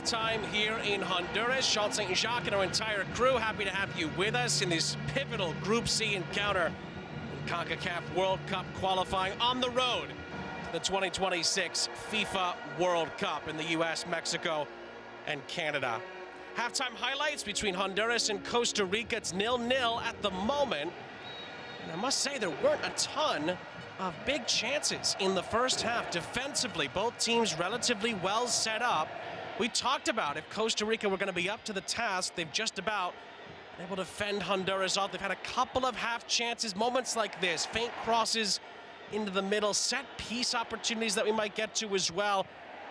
halftime here in Honduras. Sean St. Jacques and our entire crew happy to have you with us in this pivotal Group C encounter in Concacaf World Cup qualifying on the road to the 2026 FIFA World Cup in the U.S., Mexico, and Canada. Halftime highlights between Honduras and Costa Rica. It's 0-0 at the moment. And I must say there weren't a ton of big chances in the first half. Defensively, both teams relatively well set up. We talked about if Costa Rica were going to be up to the task. They've just about been able to fend Honduras off. They've had a couple of half chances, moments like this, faint crosses into the middle, set piece opportunities that we might get to as well,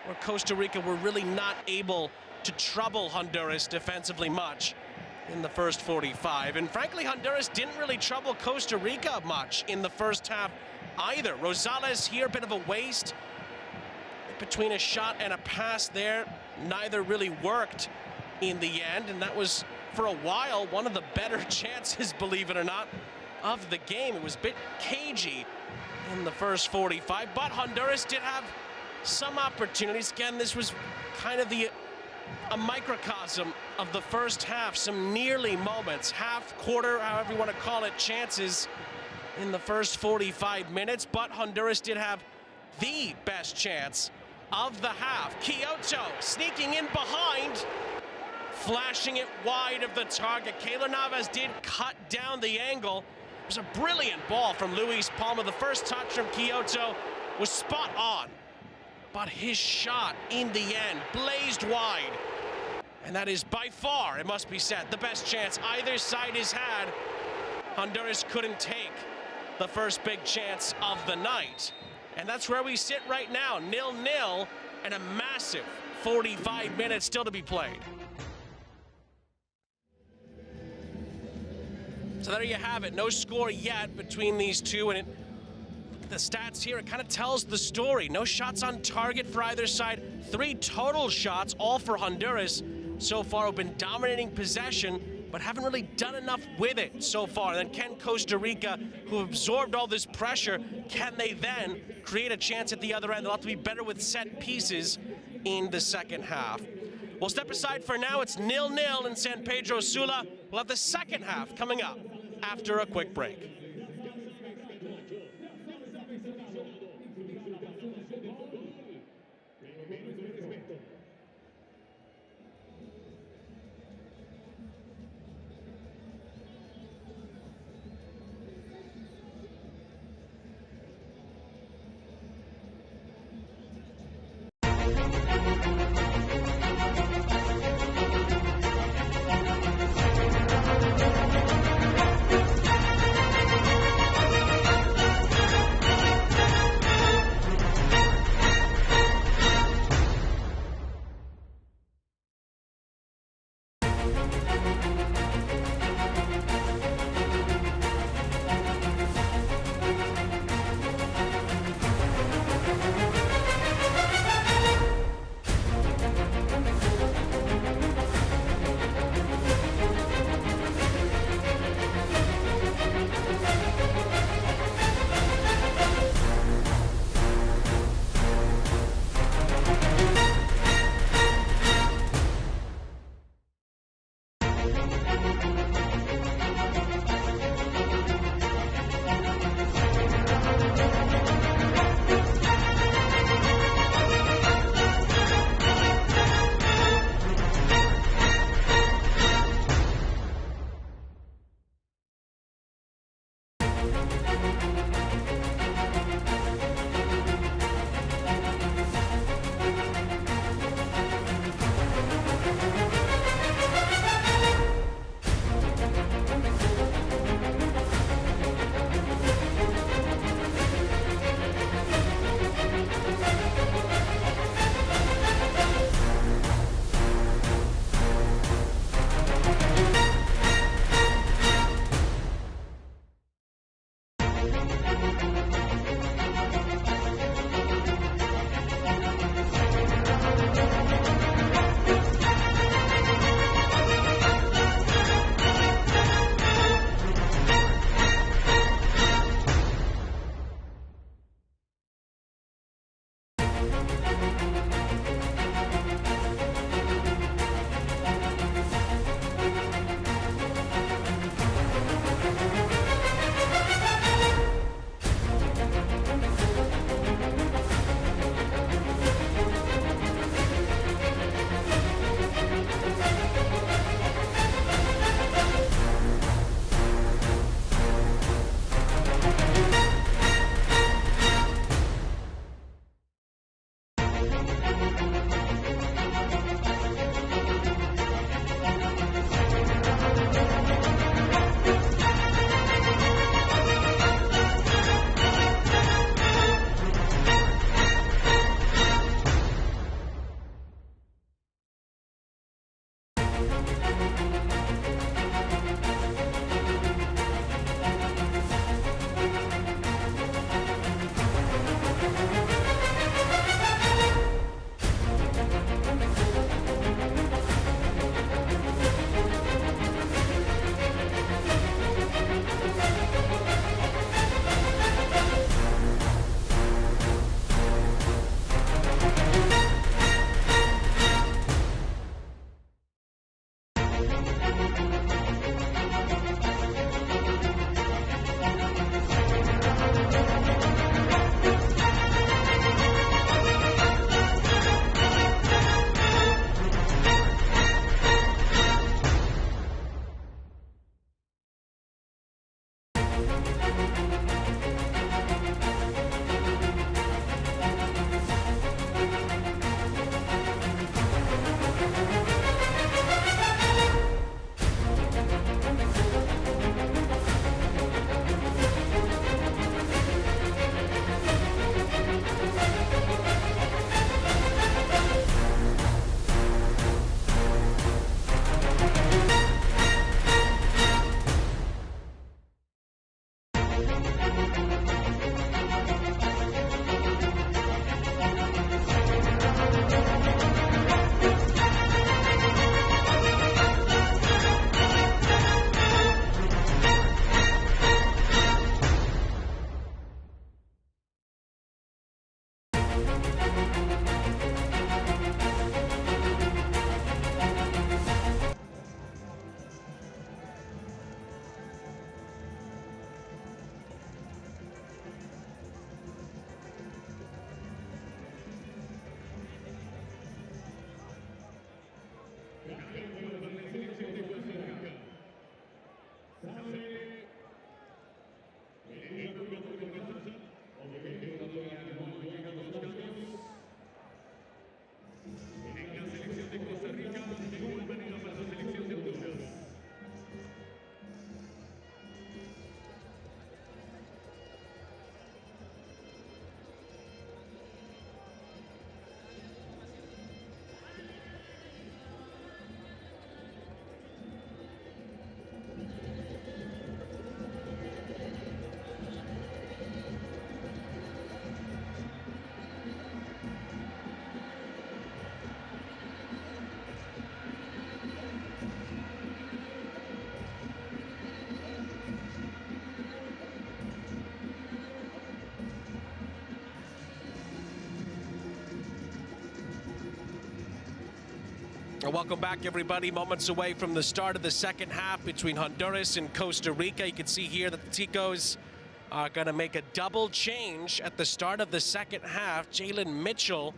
where Costa Rica were really not able to trouble Honduras defensively much in the first 45. And frankly, Honduras didn't really trouble Costa Rica much in the first half either. Rosales here, a bit of a waste between a shot and a pass there. Neither really worked in the end, and that was, for a while, one of the better chances, believe it or not, of the game. It was a bit cagey in the first 45, but Honduras did have some opportunities. Again, this was kind of a microcosm of the first half, some nearly moments, half, quarter, however you want to call it, chances in the first 45 minutes, but Honduras did have the best chance of the half. Quioto sneaking in behind, flashing it wide of the target. Keylor Navas did cut down the angle. It was a brilliant ball from Luis Palma. The first touch from Quioto was spot on, but his shot in the end blazed wide. And that is by far, it must be said, the best chance either side has had. Honduras couldn't take the first big chance of the night. And that's where we sit right now, 0-0, and a massive 45 minutes still to be played. So there you have it, no score yet between these two, and the stats here, it kind of tells the story. No shots on target for either side, 3 total shots, all for Honduras so far, have been dominating possession, but haven't really done enough with it so far. And then can Costa Rica, who absorbed all this pressure, can they then create a chance at the other end? They'll have to be better with set pieces in the second half. We'll step aside for now. It's 0-0 in San Pedro Sula. We'll have the second half coming up after a quick break. Welcome back, everybody. Moments away from the start of the second half between Honduras and Costa Rica. You can see here that the Ticos are going to make a double change at the start of the second half. Jalen Mitchell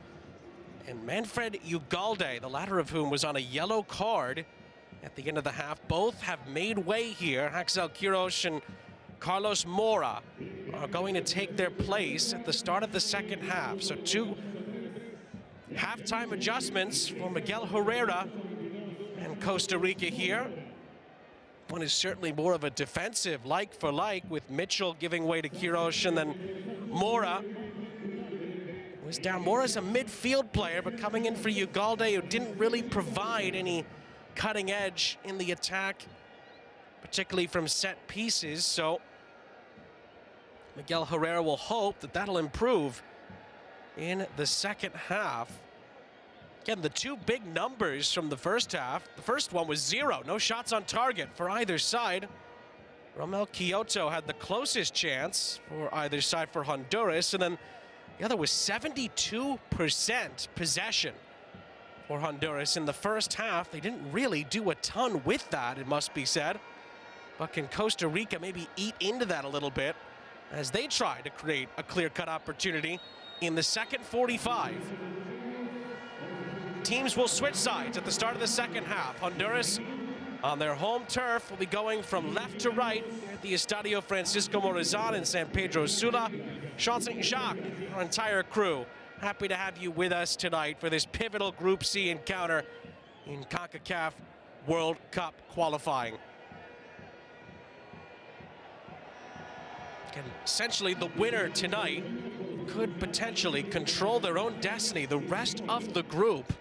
and Manfred Ugalde, the latter of whom was on a yellow card at the end of the half. Both have made way here. Axel Quiros and Carlos Mora are going to take their place at the start of the second half. So two halftime adjustments for Miguel Herrera and Costa Rica here. One is certainly more of a defensive, like for like, with Mitchell giving way to Quiros, and then Mora was down. Mora's a midfield player, but coming in for Ugalde, who didn't really provide any cutting edge in the attack, particularly from set pieces. So Miguel Herrera will hope that that'll improve in the second half. Again, the two big numbers from the first half. The first one was 0, no shots on target for either side. Romel Kyoto had the closest chance for either side for Honduras, and then the other was 72% possession for Honduras in the first half. They didn't really do a ton with that, it must be said. But can Costa Rica maybe eat into that a little bit as they try to create a clear-cut opportunity in the second 45? Teams will switch sides at the start of the second half. Honduras on their home turf will be going from left to right at the Estadio Francisco Morazan in San Pedro Sula. Sean St. Jacques, our entire crew, happy to have you with us tonight for this pivotal Group C encounter in Concacaf World Cup qualifying. And essentially, the winner tonight could potentially control their own destiny the rest of the group.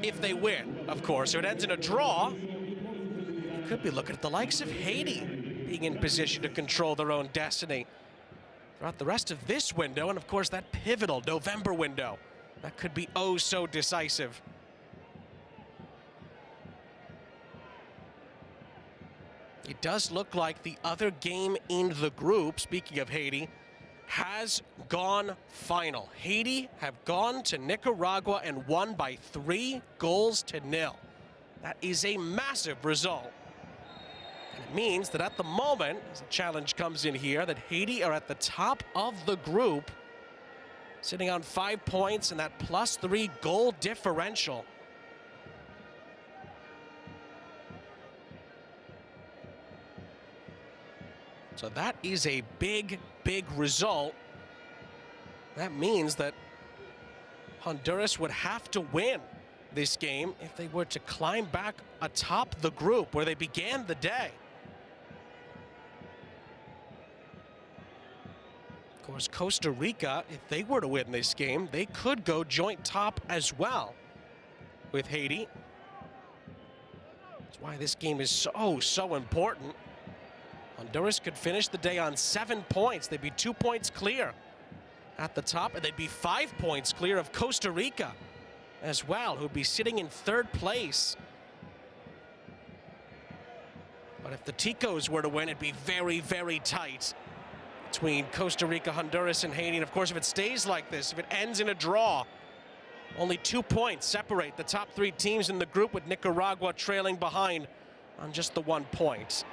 If they win, of course. If it ends in a draw, you could be looking at the likes of Haiti being in position to control their own destiny throughout the rest of this window, and of course that pivotal November window that could be oh so decisive. It does look like the other game in the group, speaking of Haiti, has gone final. Haiti have gone to Nicaragua and won by 3-0. That is a massive result. And it means that at the moment, as a challenge comes in here, that Haiti are at the top of the group, sitting on 5 points and that +3 goal differential. So that is a big, big result. That means that Honduras would have to win this game if they were to climb back atop the group where they began the day. Of course, Costa Rica, if they were to win this game, they could go joint top as well with Haiti. That's why this game is so important. Honduras could finish the day on 7 points. They'd be 2 points clear at the top, and they'd be 5 points clear of Costa Rica as well, who'd be sitting in 3rd place. But if the Ticos were to win, it'd be very, very tight between Costa Rica, Honduras, and Haiti. And of course, if it stays like this, if it ends in a draw, only 2 points separate the top 3 teams in the group, with Nicaragua trailing behind on just the 1 point.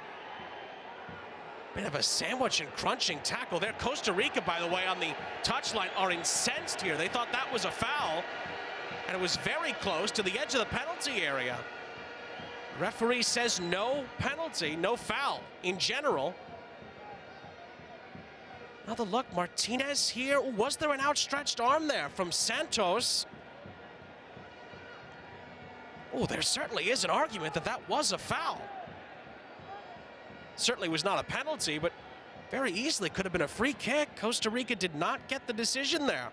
Bit of a sandwich and crunching tackle there. Costa Rica, by the way, on the touchline are incensed here. They thought that was a foul, and it was very close to the edge of the penalty area. Referee says no penalty, no foul in general. Another look, Martinez here. Was there an outstretched arm there from Santos? Oh, there certainly is an argument that that was a foul. Certainly was not a penalty, but very easily could have been a free kick. Costa Rica did not get the decision there.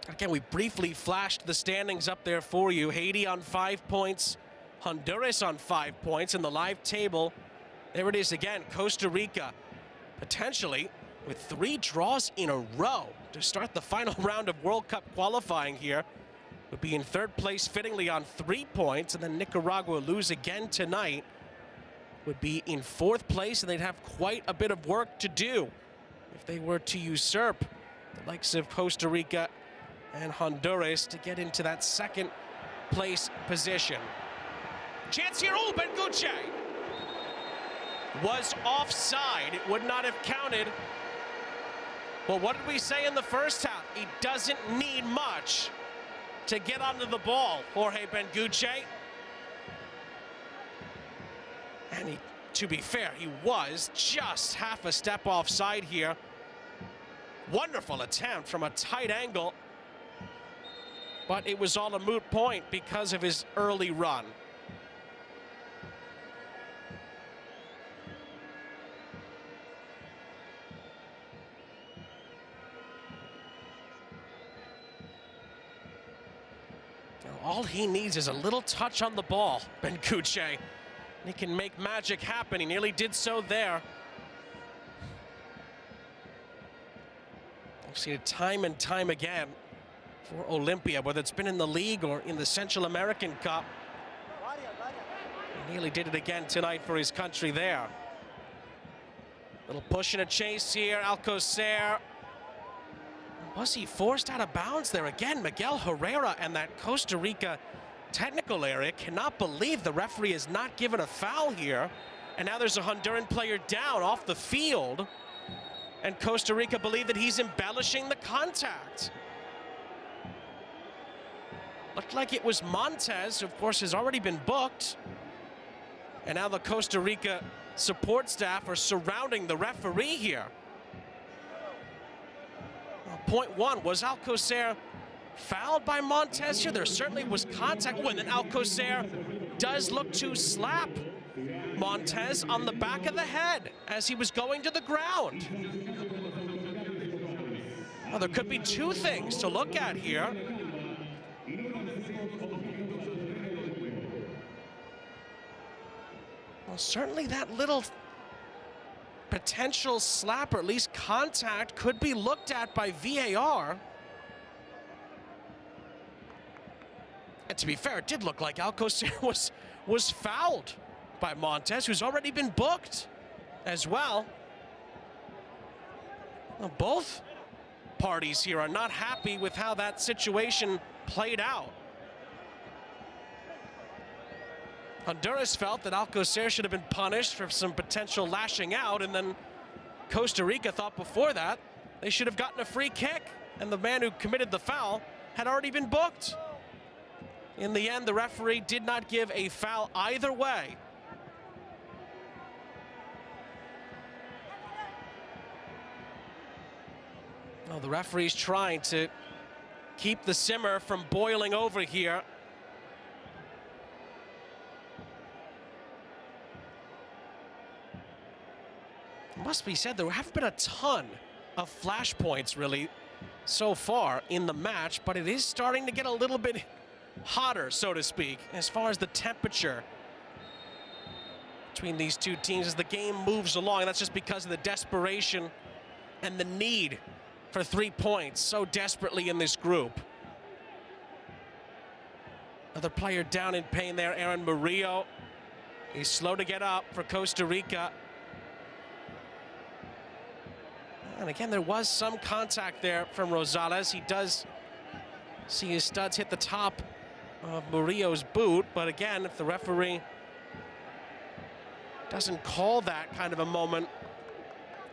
Again, we briefly flashed the standings up there for you. Haiti on 5 points, Honduras on 5 points in the live table. There it is again, Costa Rica potentially with 3 draws in a row to start the final round of World Cup qualifying here. Would be in 3rd place fittingly on 3 points, and then Nicaragua lose again tonight. Would be in 4th place, and they'd have quite a bit of work to do if they were to usurp the likes of Costa Rica and Honduras to get into that second place position. Chance here, oh, Benguche was offside. It would not have counted. Well, what did we say in the first half? He doesn't need much to get onto the ball, Jorge Benguche. And to be fair, he was just half a step offside here. Wonderful attempt from a tight angle, but it was all a moot point because of his early run. All he needs is a little touch on the ball, Benguche. He can make magic happen. He nearly did so there. I've seen it time and time again for Olympia, whether it's been in the league or in the Central American Cup. He nearly did it again tonight for his country there. Little push and a chase here, Alcocer. Was he forced out of bounds there again? Miguel Herrera and that Costa Rica technical area. Cannot believe the referee has not given a foul here. And now there's a Honduran player down off the field. And Costa Rica believe that he's embellishing the contact. Looked like it was Montez, who of course has already been booked. And now the Costa Rica support staff are surrounding the referee here. Point one, was Alcocer fouled by Montez here? There certainly was contact. Oh, and then Alcocer does look to slap Montez on the back of the head as he was going to the ground. Well, there could be two things to look at here. Well, certainly that little potential slap, or at least contact, could be looked at by VAR. And to be fair, it did look like Alcocer was fouled by Montez, who's already been booked as well. Well, both parties here are not happy with how that situation played out. Honduras felt that Alcocer should have been punished for some potential lashing out, and then Costa Rica thought before that they should have gotten a free kick, and the man who committed the foul had already been booked. In the end, the referee did not give a foul either way. Well, the referee's trying to keep the simmer from boiling over here. It must be said, there haven't been a ton of flashpoints really so far in the match, but it is starting to get a little bit hotter, so to speak, as far as the temperature between these two teams as the game moves along. That's just because of the desperation and the need for 3 points so desperately in this group. Another player down in pain there, Aaron Murillo. He's slow to get up for Costa Rica. And again, there was some contact there from Rosales. He does see his studs hit the top of Murillo's boot, but again, if the referee doesn't call that kind of a moment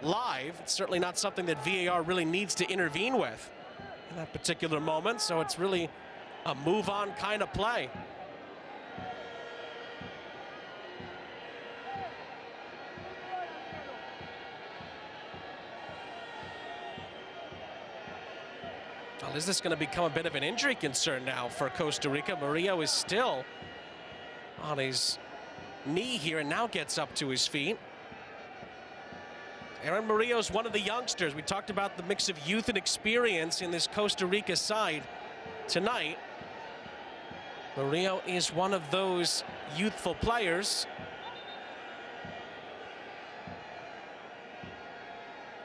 live, it's certainly not something that VAR really needs to intervene with in that particular moment, so it's really a move-on kind of play. Well, is this going to become a bit of an injury concern now for Costa Rica? Murillo is still on his knee here and now gets up to his feet. Aaron Murillo is one of the youngsters. We talked about the mix of youth and experience in this Costa Rica side tonight. Murillo is one of those youthful players.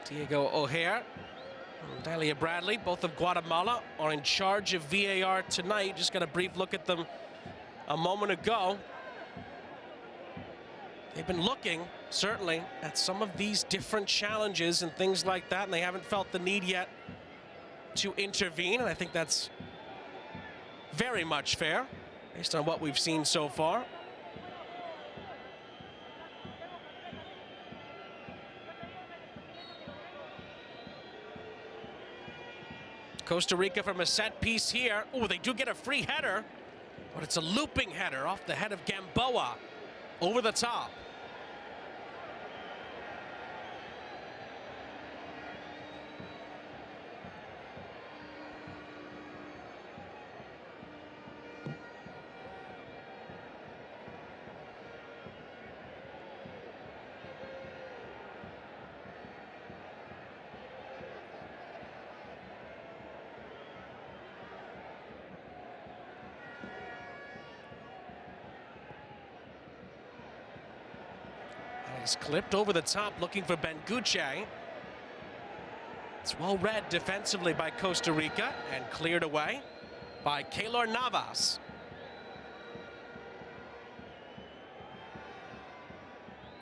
Diego O'Hare and Dalia Bradley, both of Guatemala, are in charge of VAR tonight. Just got a brief look at them a moment ago. They've been looking certainly at some of these different challenges and things like that, and they haven't felt the need yet to intervene, and I think that's very much fair based on what we've seen so far. Costa Rica from a set piece here. Oh, they do get a free header, but it's a looping header off the head of Gamboa over the top. He's clipped over the top looking for Benguche. It's well read defensively by Costa Rica and cleared away by Keylor Navas.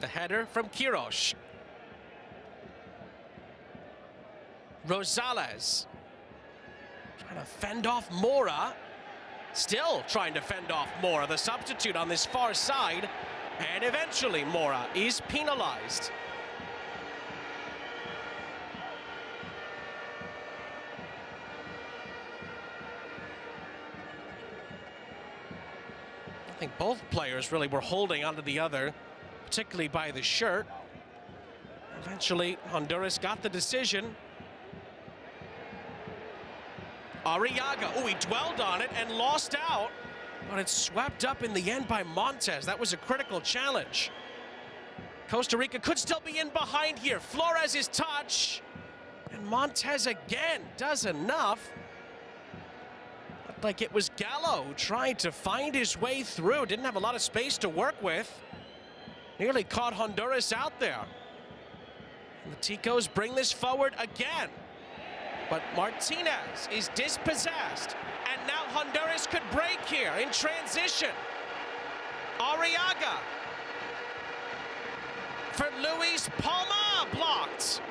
The header from Quiroz. Rosales trying to fend off Mora. Still trying to fend off Mora, the substitute on this far side. And eventually Mora is penalized. I think both players really were holding onto the other, particularly by the shirt. Eventually Honduras got the decision. Arriaga, oh, he dwelled on it and lost out. But it's swept up in the end by Montes. That was a critical challenge. Costa Rica could still be in behind here. Flores' touch. And Montes again does enough. Looked like it was Gallo trying to find his way through. Didn't have a lot of space to work with. Nearly caught Honduras out there. And the Ticos bring this forward again. But Martinez is dispossessed. And now Honduras could break here in transition. Arriaga for Luis Palma, blocked.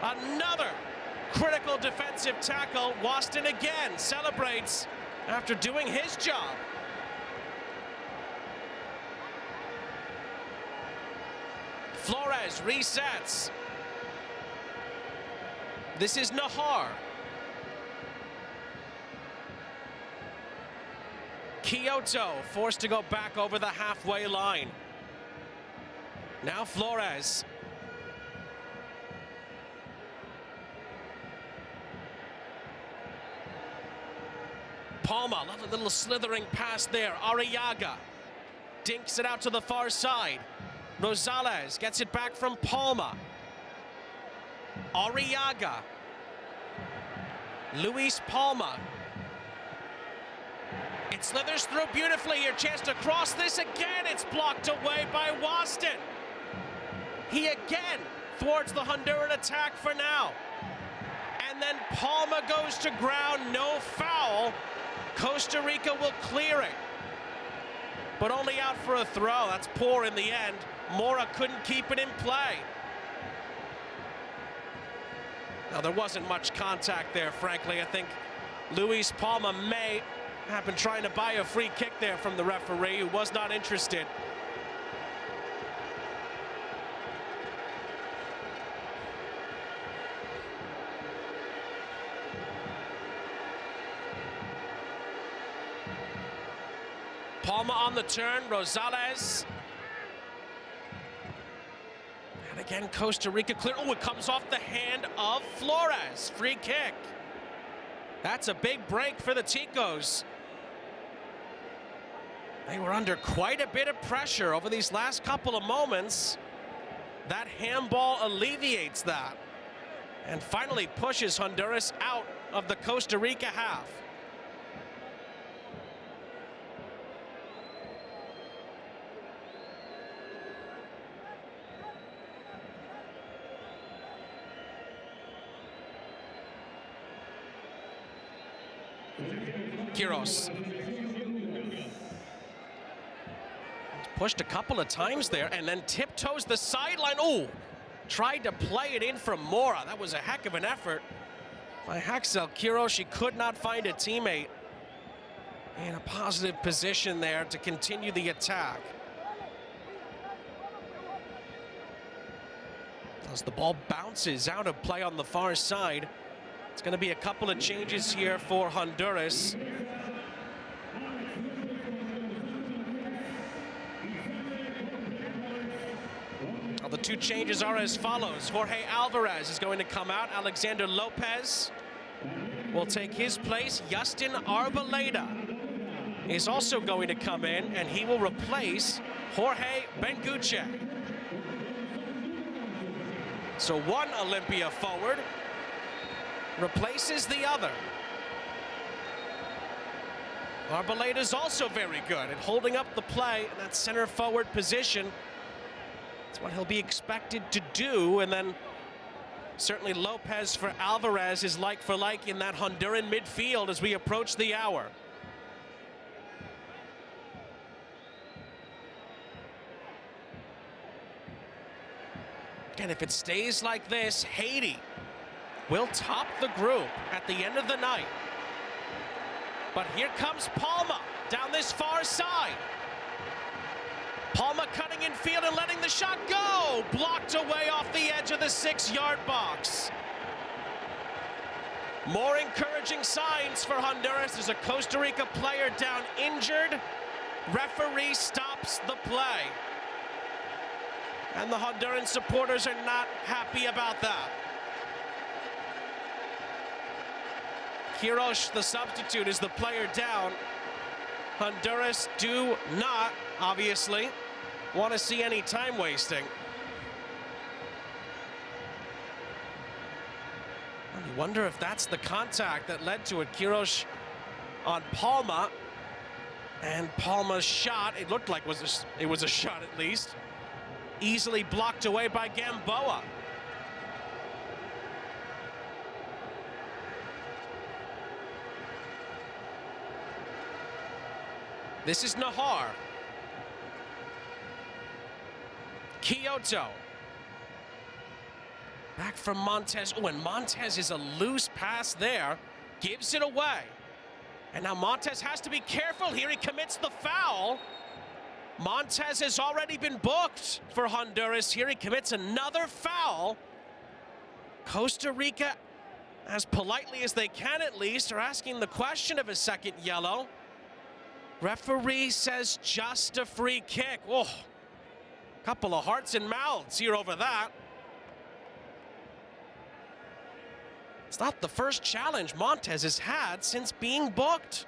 Another critical defensive tackle. Waston again celebrates after doing his job. Flores resets. This is Nahar. Kyoto forced to go back over the halfway line. Now Flores. Palma, lovely little slithering pass there. Arriaga dinks it out to the far side. Rosales gets it back from Palma. Arriaga. Luis Palma. It slithers through beautifully here. Chance to cross this again. It's blocked away by Waston. He again thwarts the Honduran attack for now. And then Palma goes to ground. No foul. Costa Rica will clear it. But only out for a throw. That's poor in the end. Mora couldn't keep it in play. Now, there wasn't much contact there, frankly. I think Luis Palma may have been trying to buy a free kick there from the referee, who was not interested. Palma on the turn, Rosales. And again, Costa Rica clear. Oh, it comes off the hand of Flores. Free kick. That's a big break for the Ticos. They were under quite a bit of pressure over these last couple of moments. That handball alleviates that and finally pushes Honduras out of the Costa Rica half. Quiroz. Pushed a couple of times there and then tiptoes the sideline. Oh, tried to play it in from Mora. That was a heck of an effort by Haxel Quiros. She could not find a teammate in a positive position there to continue the attack. As the ball bounces out of play on the far side, it's going to be a couple of changes here for Honduras. Well, the two changes are as follows. Jorge Alvarez is going to come out. Alexander Lopez will take his place. Justin Arboleda is also going to come in, and he will replace Jorge Benguche. So one Olympia forward replaces the other. Arboleda is also very good at holding up the play in that center forward position. That's what he'll be expected to do. And then certainly Lopez for Alvarez is like for like in that Honduran midfield as we approach the hour. And if it stays like this, Haiti will top the group at the end of the night. But here comes Palma down this far side. Palma cutting in field and letting the shot go. Blocked away off the edge of the 6-yard box. More encouraging signs for Honduras. There's a Costa Rica player down injured. Referee stops the play. And the Honduran supporters are not happy about that. Quiros, the substitute, is the player down. Honduras do not, obviously, want to see any time wasting. I wonder if that's the contact that led to it. Quiros on Palma. And Palma's shot, it looked like it was a shot at least. Easily blocked away by Gamboa. This is Nahar. Kyoto. Back from Montez. Oh, and Montez is a loose pass there. Gives it away. And now Montez has to be careful here. He commits the foul. Montez has already been booked for Honduras. Here he commits another foul. Costa Rica, as politely as they can at least, are asking the question of a second yellow. Referee says just a free kick. Oh, couple of hearts and mouths here over that. It's not the first challenge Montez has had since being booked.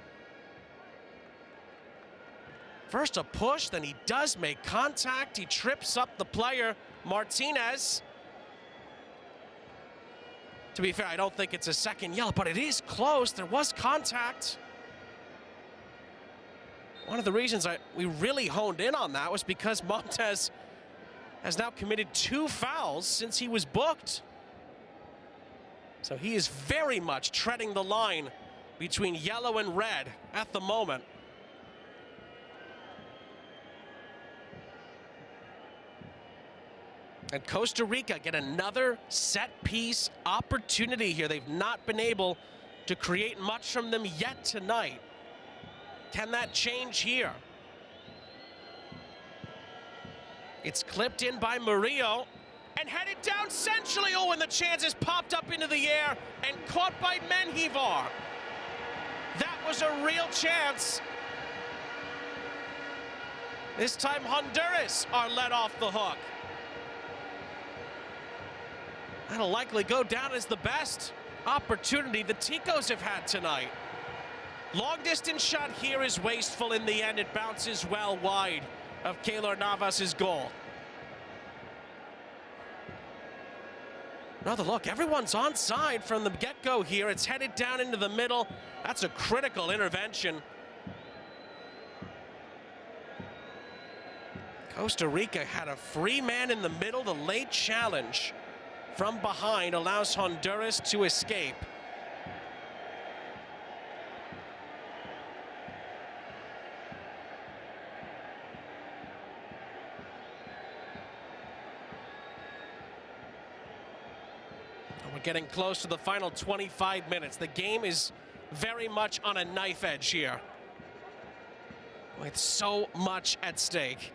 First a push, then he does make contact. He trips up the player, Martinez. To be fair, I don't think it's a second yellow, but it is close. There was contact. One of the reasons we really honed in on that was because Montez has now committed 2 fouls since he was booked. So he is very much treading the line between yellow and red at the moment. And Costa Rica get another set-piece opportunity here. They've not been able to create much from them yet tonight. Can that change here? It's clipped in by Murillo and headed down centrally. Oh, and the chance is popped up into the air and caught by Menjivar. That was a real chance. This time Honduras are let off the hook. That'll likely go down as the best opportunity the Ticos have had tonight. Long distance shot here is wasteful in the end. It bounces well wide of Keylor Navas's goal. Another look, everyone's onside from the get-go here. It's headed down into the middle. That's a critical intervention. Costa Rica had a free man in the middle. The late challenge from behind allows Honduras to escape. We're getting close to the final 25 minutes. The game is very much on a knife edge here, with so much at stake.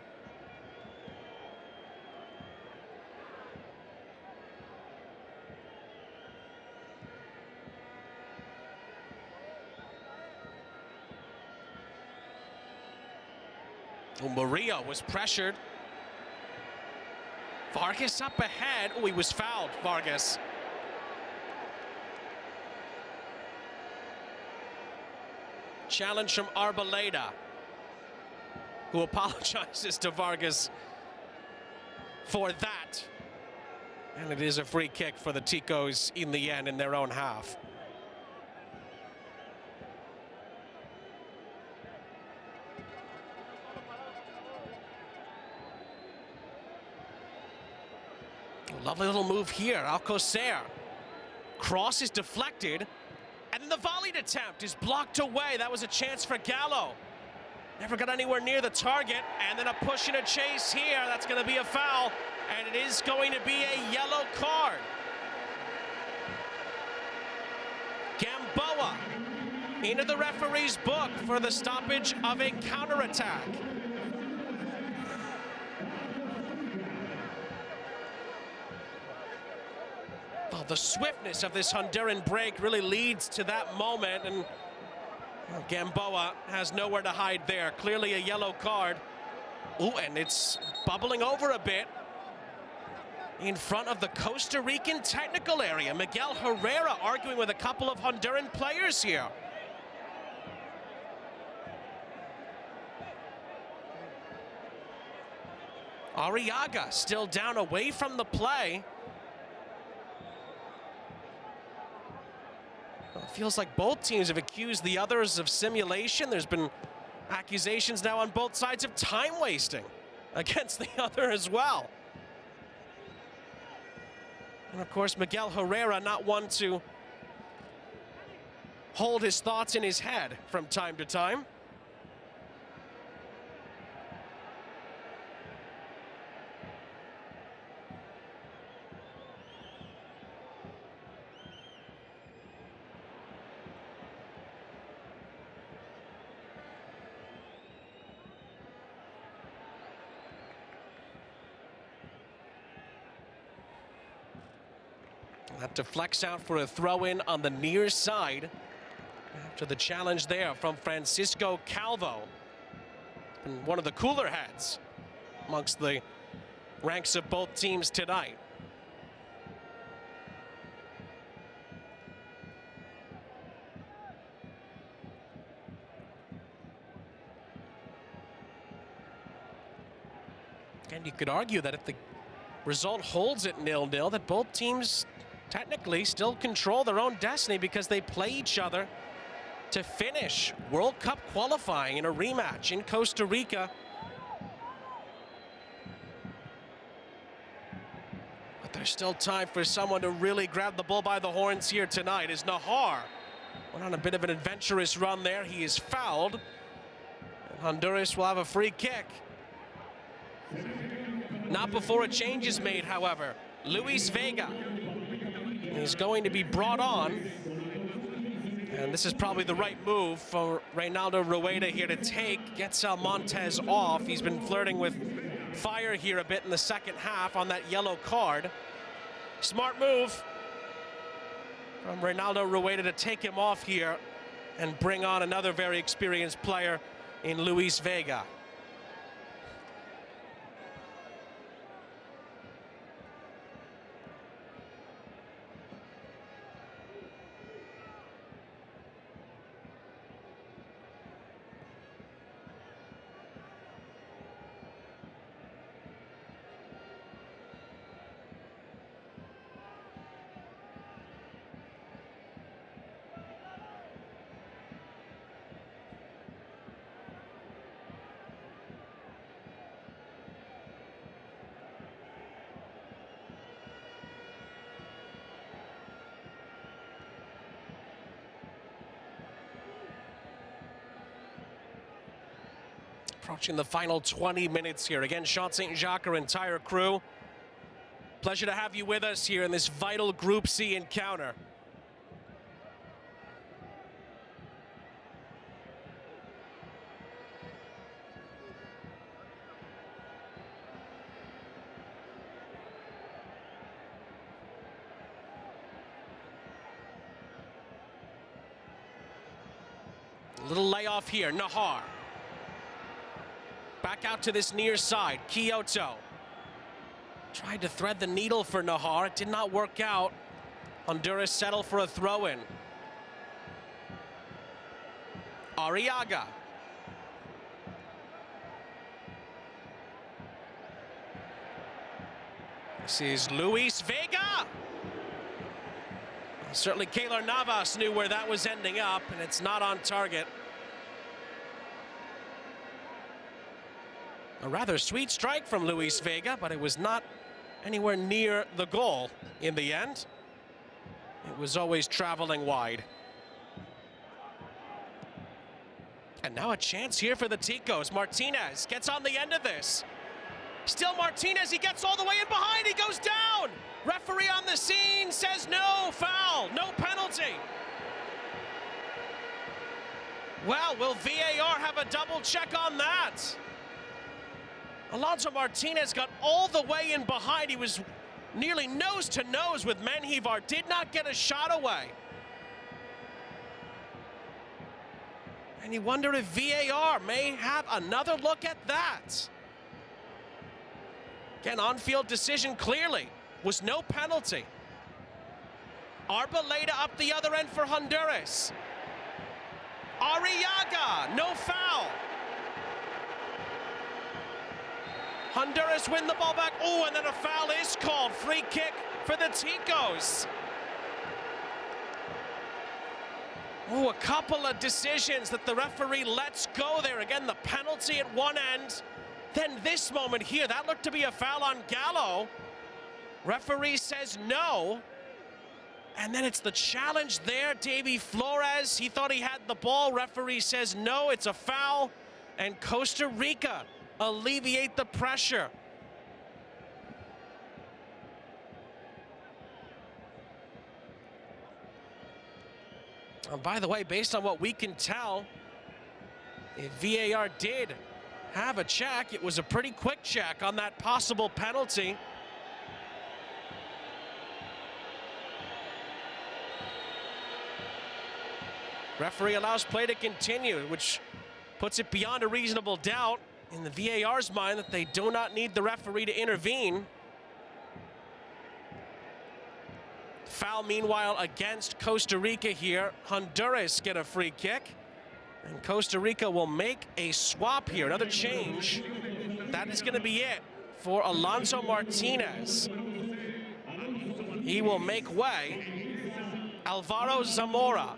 Murillo was pressured. Vargas up ahead. Oh, he was fouled, Vargas. Challenge from Arboleda, who apologizes to Vargas for that. And it is a free kick for the Ticos in the end in their own half. Lovely little move here. Alcocer. Cross is deflected. And then the volleyed attempt is blocked away. That was a chance for Gallo. Never got anywhere near the target. And then a push and a chase here. That's going to be a foul. And it is going to be a yellow card. Gamboa into the referee's book for the stoppage of a counterattack. Well, the swiftness of this Honduran break really leads to that moment, and well, Gamboa has nowhere to hide there. Clearly a yellow card. Ooh, and it's bubbling over a bit in front of the Costa Rican technical area. Miguel Herrera arguing with a couple of Honduran players here. Arriaga still down away from the play. Well, it feels like both teams have accused the others of simulation. There's been accusations now on both sides of time wasting against the other as well. And of course, Miguel Herrera, not one to hold his thoughts in his head from time to time. That deflects out for a throw-in on the near side after the challenge there from Francisco Calvo. And one of the cooler heads amongst the ranks of both teams tonight. And you could argue that if the result holds at 0-0, that both teams technically still control their own destiny because they play each other to finish World Cup qualifying in a rematch in Costa Rica. But there's still time for someone to really grab the bull by the horns here tonight. As Nahar went on a bit of an adventurous run there. He is fouled. And Honduras will have a free kick. Not before a change is made, however. Luis Vega is going to be brought on. And this is probably the right move for Reynaldo Rueda here to take. Gets Montes off. He's been flirting with fire here a bit in the second half on that yellow card. Smart move from Reynaldo Rueda to take him off here and bring on another very experienced player in Luis Vega. Approaching the final 20 minutes here. Again, Sean St. Jacques, our entire crew, Pleasure to have you with us here in this vital Group C encounter. A little layoff here, Nahar. Back out to this near side, Kyoto. Tried to thread the needle for Nahar, it did not work out. Honduras settled for a throw-in. Arriaga. This is Luis Vega. Certainly Keylor Navas knew where that was ending up, and it's not on target. A rather sweet strike from Luis Vega, but it was not anywhere near the goal in the end. It was always traveling wide. And now a chance here for the Ticos. Martinez gets on the end of this. Still Martinez, he gets all the way in behind, he goes down. Referee on the scene says no, foul, no penalty. Well, will VAR have a double check on that? Alonso Martinez got all the way in behind. He was nearly nose to nose with Menjivar, did not get a shot away. And you wonder if VAR may have another look at that. Again, on-field decision clearly was no penalty. Arboleda up the other end for Honduras. Arriaga, no foul. Honduras win the ball back. Oh, and then a foul is called. Free kick for the Ticos. Oh, a couple of decisions that the referee lets go there. Again, the penalty at one end. Then this moment here, that looked to be a foul on Gallo. Referee says no. And then it's the challenge there. Davy Flores, he thought he had the ball. Referee says no, it's a foul. And Costa Rica alleviate the pressure. And by the way, based on what we can tell, if VAR did have a check, it was a pretty quick check on that possible penalty. Referee allows play to continue, which puts it beyond a reasonable doubt in the VAR's mind that they do not need the referee to intervene. Foul, meanwhile, against Costa Rica here. Honduras get a free kick, and Costa Rica will make a swap here, another change. That is going to be it for Alonso Martinez. He will make way. Alvaro Zamora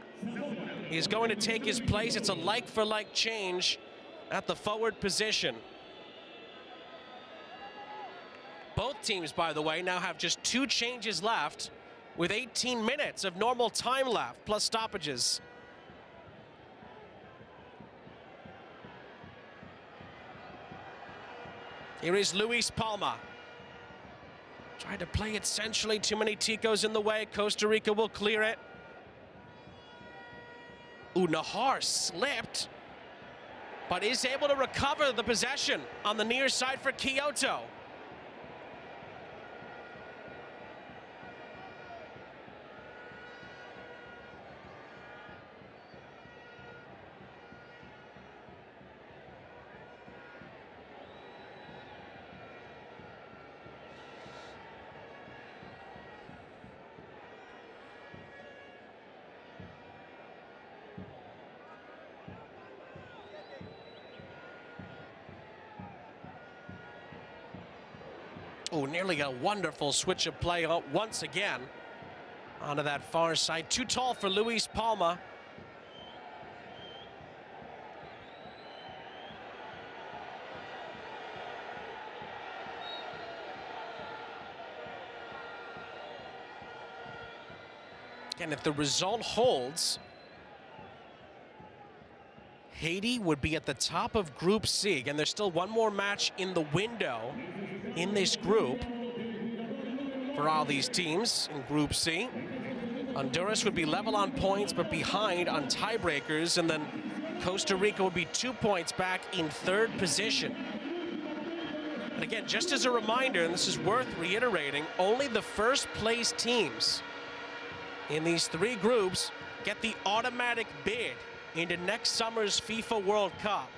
is going to take his place. It's a like-for-like change at the forward position. Both teams, by the way, now have just 2 changes left with 18 minutes of normal time left, plus stoppages. Here is Luis Palma. Tried to play it centrally, too many Ticos in the way. Costa Rica will clear it. Ooh, Nahar slipped, but is able to recover the possession on the near side for Kyoto. Oh, nearly a wonderful switch of play once again onto that far side. Too tall for Luis Palma. And if the result holds, Haiti would be at the top of Group C. And there's still one more match in the window in this group. for all these teams in Group C. Honduras would be level on points, but behind on tiebreakers, and then Costa Rica would be 2 points back in third position. And again, just as a reminder, and this is worth reiterating, only the first place teams in these three groups get the automatic bid into next summer's FIFA World Cup.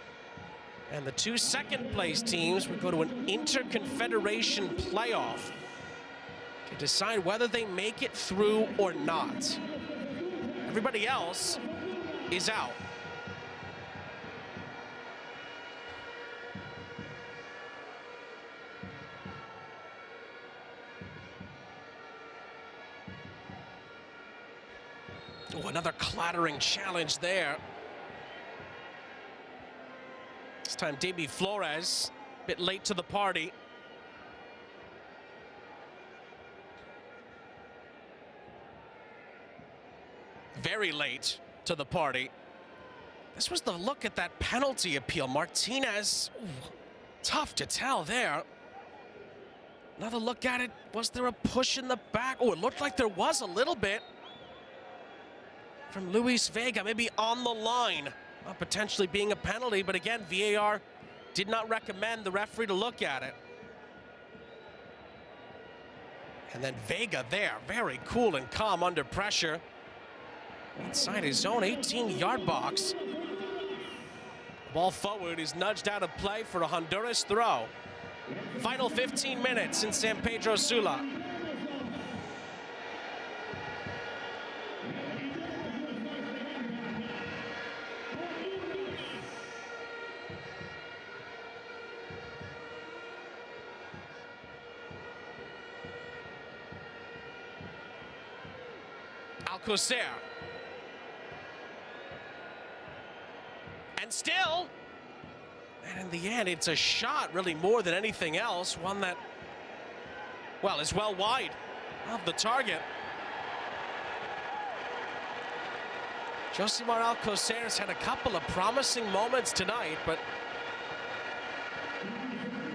And the two second place teams would go to an inter-confederation playoff to decide whether they make it through or not. Everybody else is out. Oh, another clattering challenge there. This time, Davy Flores, a bit late to the party. Very late to the party. This was the look at that penalty appeal. Martinez, ooh, tough to tell there. Another look at it. Was there a push in the back? Oh, it looked like there was a little bit from Luis Vega, maybe on the line, potentially being a penalty, but again, VAR did not recommend the referee to look at it. And then Vega there, very cool and calm under pressure. Inside his own 18-yard box. Ball forward is nudged out of play for a Honduras throw. Final 15 minutes in San Pedro Sula. Alcocer. And still, and in the end, it's a shot really more than anything else. One that, well, is well wide of the target. Josimar Alcocer's had a couple of promising moments tonight, but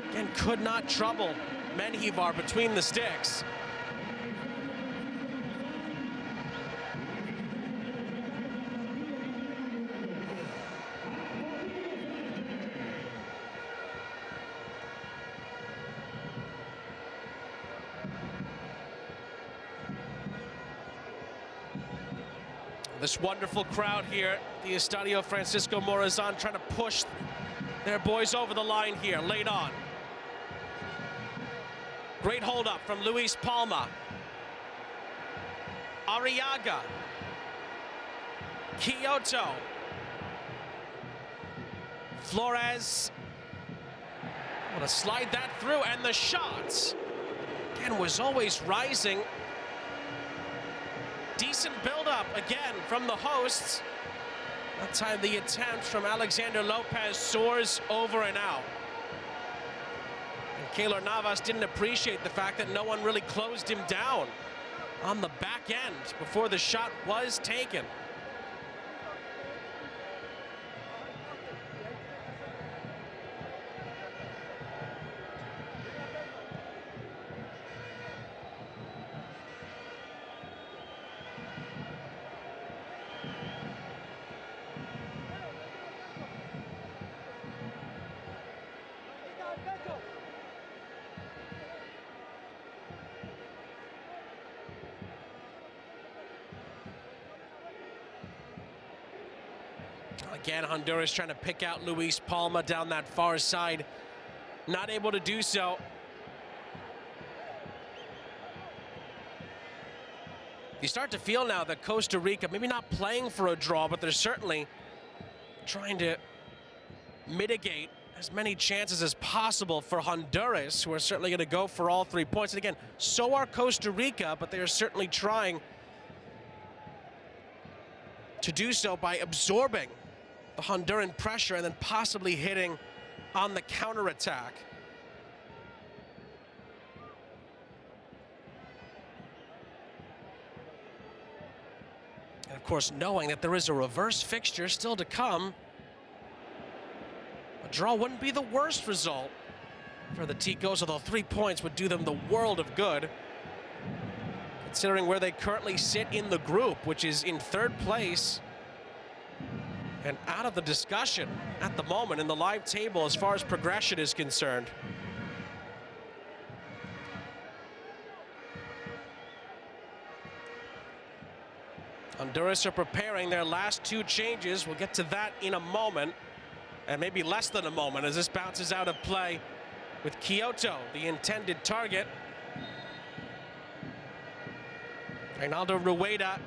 again, could not trouble Menjivar between the sticks. This wonderful crowd here, the Estadio Francisco Morazan, trying to push their boys over the line here, late on. Great hold up from Luis Palma. Arriaga. Kyoto. Flores. Want to slide that through, and the shot, again, was always rising. Decent build-up again from the hosts. That time the attempt from Alexander Lopez soars over and out. And Keylor Navas didn't appreciate the fact that no one really closed him down on the back end before the shot was taken. Again, Honduras trying to pick out Luis Palma down that far side. Not able to do so. You start to feel now that Costa Rica, maybe not playing for a draw, but they're certainly trying to mitigate as many chances as possible for Honduras, who are certainly going to go for all 3 points. And again, so are Costa Rica, but they are certainly trying to do so by absorbing the Honduran pressure and then possibly hitting on the counterattack. And of course, knowing that there is a reverse fixture still to come, a draw wouldn't be the worst result for the Ticos, although 3 points would do them the world of good considering where they currently sit in the group, which is in 3rd place and out of the discussion at the moment in the live table as far as progression is concerned. Honduras are preparing their last 2 changes. We'll get to that in a moment, and maybe less than a moment, as this bounces out of play with Kyoto, the intended target. Reinaldo Rueda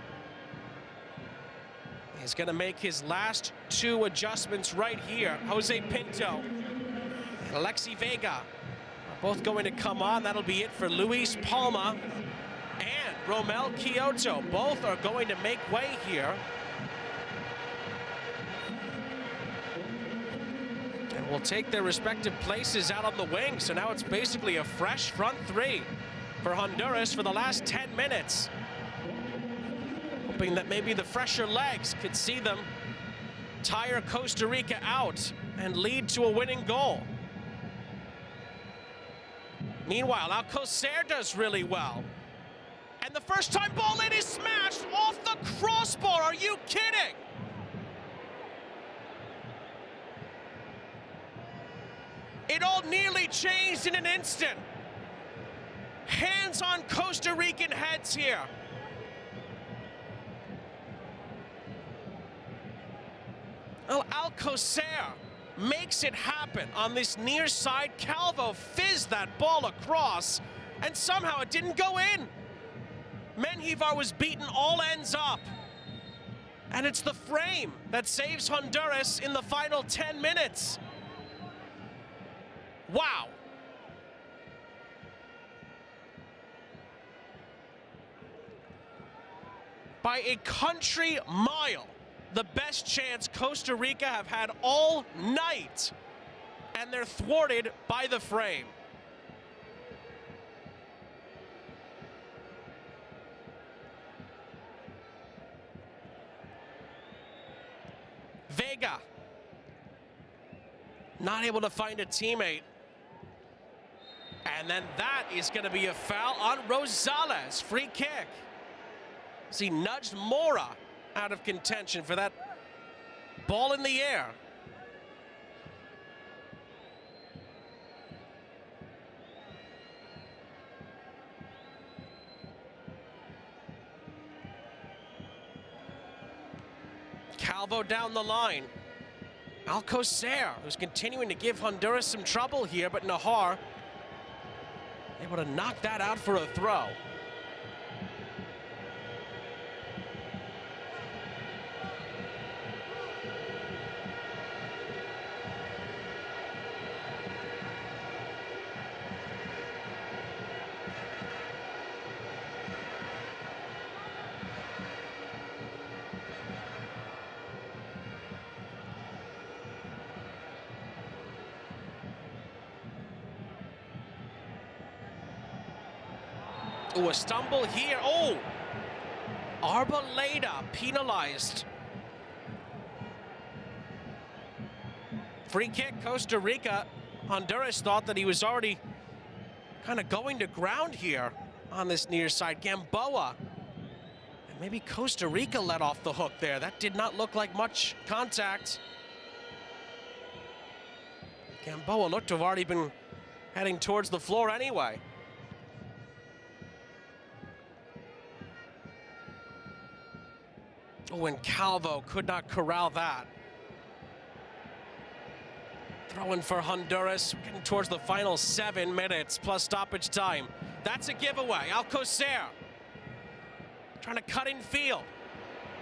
is going to make his last 2 adjustments right here. Jose Pinto and Alexi Vega are both going to come on. That'll be it for Luis Palma and Romel Kyoto. Both are going to make way here. And will take their respective places out on the wing. So now it's basically a fresh front 3 for Honduras for the last 10 minutes. Hoping that maybe the fresher legs could see them tire Costa Rica out and lead to a winning goal. Meanwhile, Alcocer does really well. And the first time ball in is smashed off the crossbar. Are you kidding? It all nearly changed in an instant. Hands on Costa Rican heads here. Well, Alcocer makes it happen on this near side. Calvo fizzed that ball across, and somehow it didn't go in. Menjivar was beaten all ends up. And it's the frame that saves Honduras in the final 10 minutes. Wow. By a country mile, the best chance Costa Rica have had all night, and they're thwarted by the frame. Vega, not able to find a teammate. And then that is going to be a foul on Rosales. Free kick. As he nudged Mora out of contention for that ball in the air. Calvo down the line. Alcocer, who's continuing to give Honduras some trouble here, but Nahar able to knock that out for a throw. Oh, a stumble here. Oh, Arboleda penalized. Free kick, Costa Rica. Honduras thought that he was already kind of going to ground here on this near side. Gamboa. And maybe Costa Rica let off the hook there. That did not look like much contact. Gamboa looked to have already been heading towards the floor anyway. Oh, and Calvo could not corral that. Throwing for Honduras, getting towards the final 7 minutes plus stoppage time. That's a giveaway. Alcocer trying to cut in field.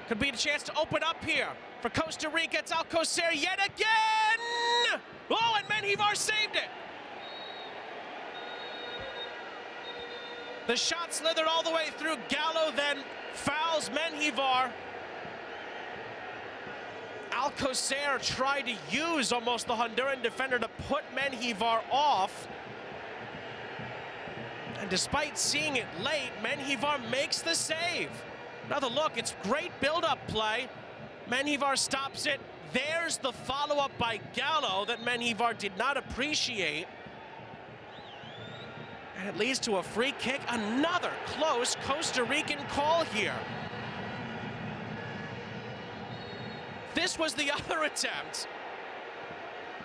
Could be a chance to open up here for Costa Rica. It's Alcocer yet again. Oh, and Menjivar saved it. The shot slithered all the way through. Gallo then fouls Menjivar. Alcocer tried to use almost the Honduran defender to put Menjivar off. And despite seeing it late, Menjivar makes the save. Another look, it's great build-up play. Menjivar stops it. There's the follow-up by Gallo that Menjivar did not appreciate. And it leads to a free kick. Another close Costa Rican call here. This was the other attempt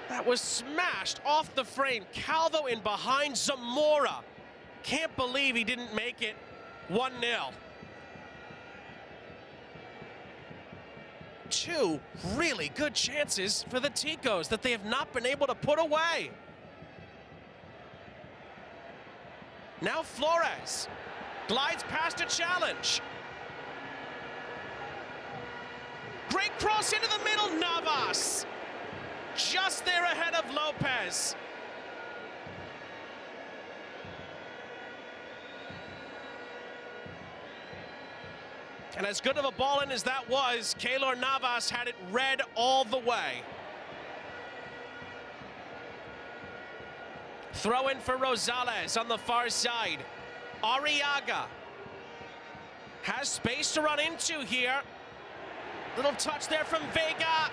that was smashed off the frame. Calvo in behind Zamora. Can't believe he didn't make it 1-0. Two really good chances for the Ticos that they have not been able to put away. Now Flores glides past a challenge. Great cross into the middle, Navas. Just there ahead of Lopez. And as good of a ball in as that was, Keylor Navas had it red all the way. Throw in for Rosales on the far side. Arriaga has space to run into here. Little touch there from Vega.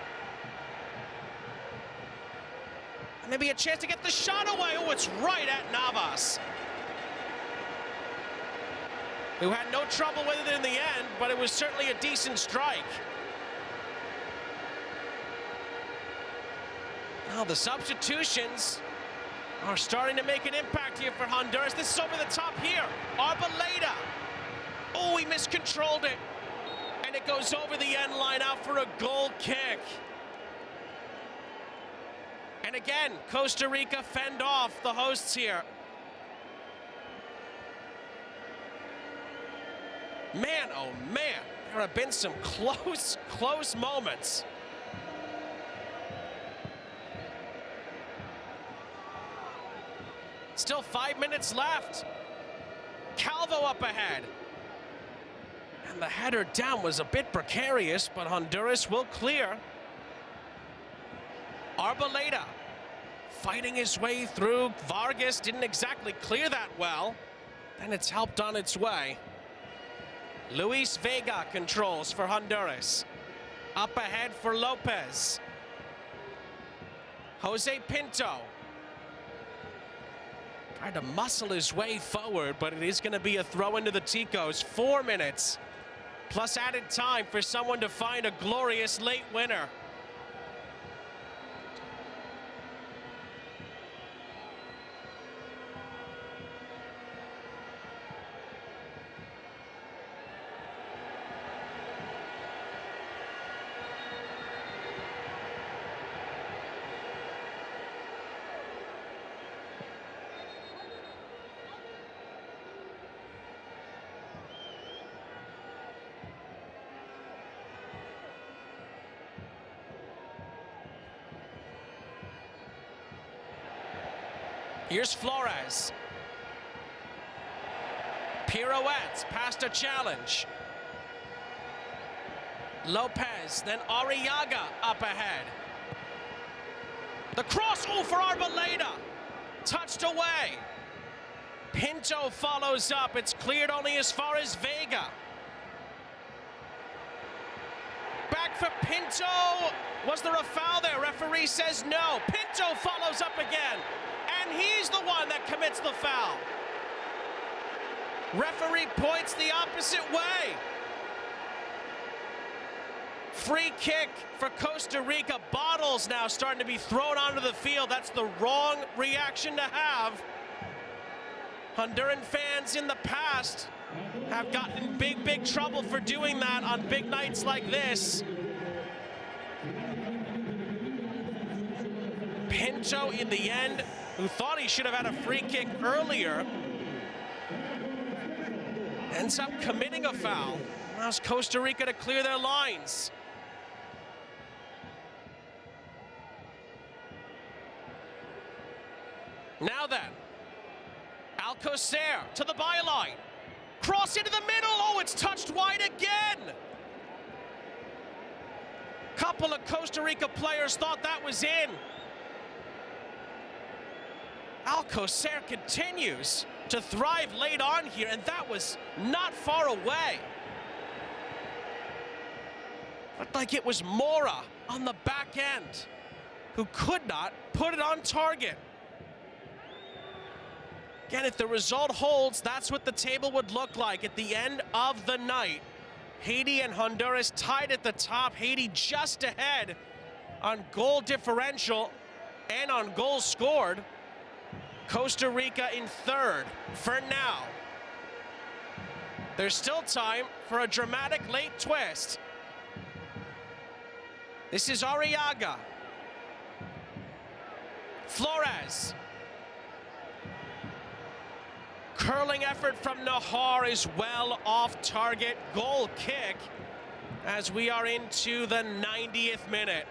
Maybe a chance to get the shot away. Oh, it's right at Navas, who had no trouble with it in the end, but it was certainly a decent strike. Now the substitutions are starting to make an impact here for Honduras. This is over the top here. Arboleda. Oh, he miscontrolled it. And it goes over the end line out for a goal kick. And again, Costa Rica fend off the hosts here. Man, oh man, there have been some close moments. Still 5 minutes left. Calvo up ahead. And the header down was a bit precarious, but Honduras will clear. Arboleda fighting his way through. Vargas didn't exactly clear that well. Then it's helped on its way. Luis Vega controls for Honduras. Up ahead for Lopez. Jose Pinto tried to muscle his way forward, but it is going to be a throw into the Ticos. 4 minutes plus added time for someone to find a glorious late winner. Here's Flores. Pirouettes past a challenge. Lopez, then Arriaga up ahead. The cross, oh, for Arboleda. Touched away. Pinto follows up. It's cleared only as far as Vega. Back for Pinto. Was there a foul there? Referee says no. Pinto follows up again. And he's the one that commits the foul. Referee points the opposite way. Free kick for Costa Rica. Bottles now starting to be thrown onto the field. That's the wrong reaction to have. Honduran fans in the past have gotten in big trouble for doing that on big nights like this. Pinto in the end, who thought he should have had a free kick earlier, ends up committing a foul. Allows Costa Rica to clear their lines. Now then, Alcocer to the byline. Cross into the middle. Oh, it's touched wide again. Couple of Costa Rica players thought that was in. Alcocer continues to thrive late on here, and that was not far away. Looked like it was Mora on the back end who could not put it on target. Again, if the result holds, that's what the table would look like at the end of the night. Haiti and Honduras tied at the top. Haiti just ahead on goal differential and on goals scored. Costa Rica in third for now. There's still time for a dramatic late twist. This is Arriaga. Flores. Curling effort from Nahar is well off target. Goal kick as we are into the 90th minute.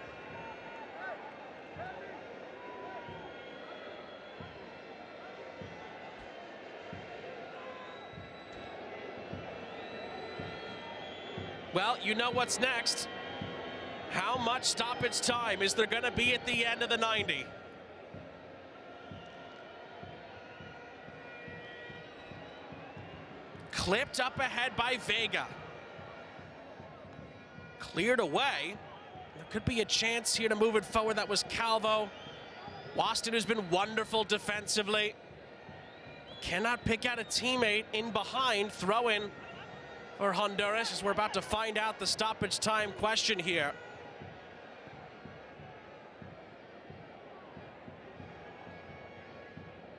Well, you know what's next. How much stoppage time is there going to be at the end of the 90? Clipped up ahead by Vega. Cleared away. There could be a chance here to move it forward. That was Calvo. Waston, who's been wonderful defensively. Cannot pick out a teammate in behind. Throw in for Honduras as we're about to find out the stoppage time question here.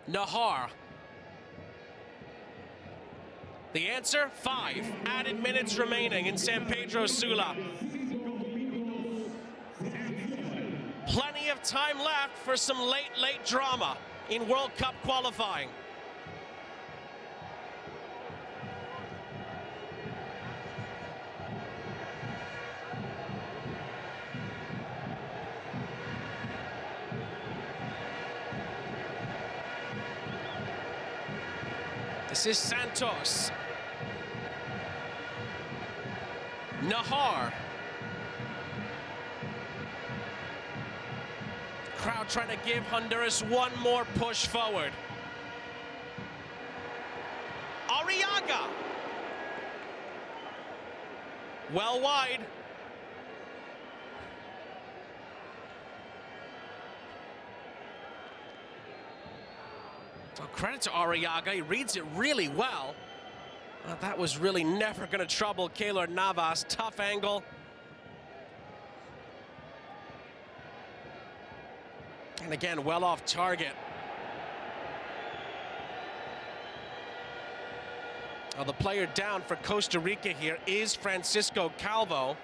Nahar. The answer, 5 added minutes remaining in San Pedro Sula. Plenty of time left for some late drama in World Cup qualifying. This is Santos. Nahar. Crowd trying to give Honduras one more push forward. Arriaga. Well wide. So credit to Arriaga, he reads it really well. That was really never going to trouble Keylor Navas. Tough angle. And again, well off target. Well, the player down for Costa Rica here is Francisco Calvo.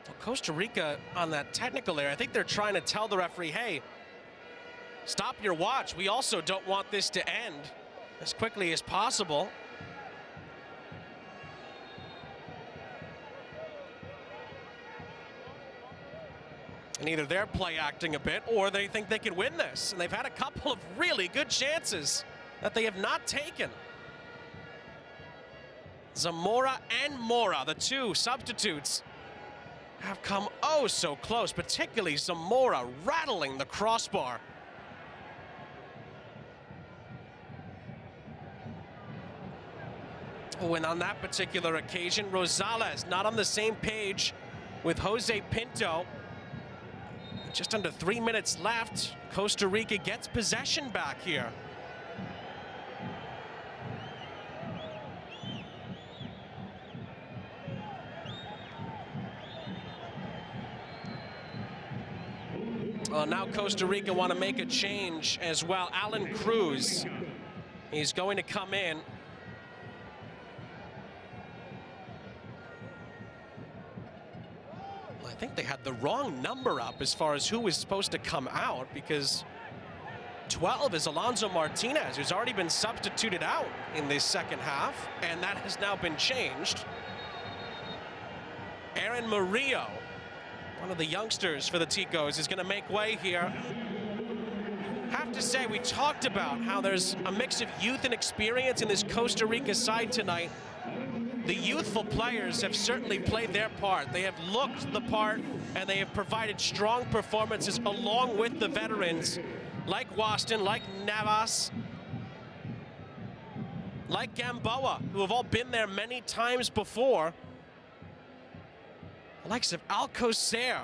Well, Costa Rica on that technical area, I think they're trying to tell the referee, hey, stop your watch. We also don't want this to end as quickly as possible. And either they're play acting a bit or they think they can win this. And they've had a couple of really good chances that they have not taken. Zamora and Mora, the two substitutes, have come oh so close, particularly Zamora rattling the crossbar. Oh, and on that particular occasion, Rosales not on the same page with Jose Pinto. Just under 3 minutes left. Costa Rica gets possession back here. Well, now Costa Rica want to make a change as well. Alan Cruz, he's going to come in. I think they had the wrong number up as far as who was supposed to come out, because 12 is Alonso Martinez, who's already been substituted out in this second half, and that has now been changed. Aaron Murillo, one of the youngsters for the Ticos, is going to make way here. Have to say, we talked about how there's a mix of youth and experience in this Costa Rica side tonight. The youthful players have certainly played their part. They have looked the part, and they have provided strong performances along with the veterans like Waston, like Navas, like Gamboa, who have all been there many times before. The likes of Alcocer.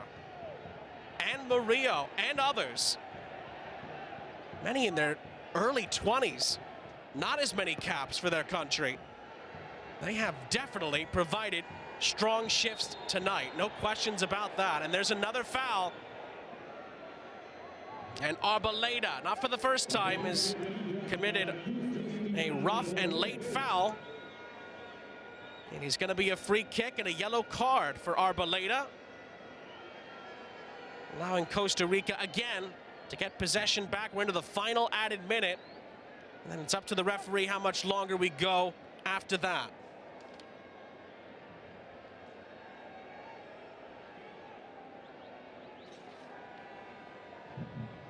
and Murillo and others. Many in their early 20s. Not as many caps for their country. They have definitely provided strong shifts tonight. No questions about that. And there's another foul. And Arboleda, not for the first time, has committed a rough and late foul. And he's going to be a free kick and a yellow card for Arboleda, allowing Costa Rica again to get possession back. We're into the final added minute. And then it's up to the referee how much longer we go after that.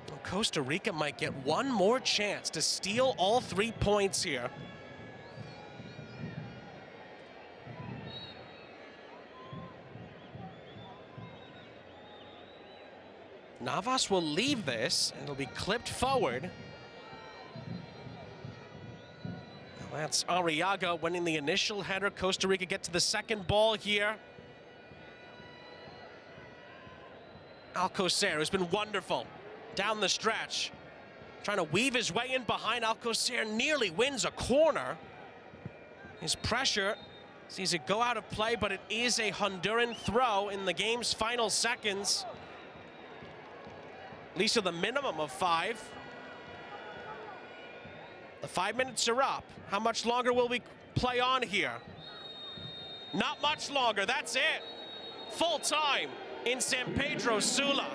Well, Costa Rica might get one more chance to steal all 3 points here. Navas will leave this, and it'll be clipped forward. Well, that's Arriaga winning the initial header. Costa Rica get to the second ball here. Alcocer, who's been wonderful down the stretch, trying to weave his way in behind. Alcocer nearly wins a corner. His pressure sees it go out of play, but it is a Honduran throw in the game's final seconds. At least to the minimum of 5. The 5 minutes are up. How much longer will we play on here? Not much longer, that's it. Full time in San Pedro Sula.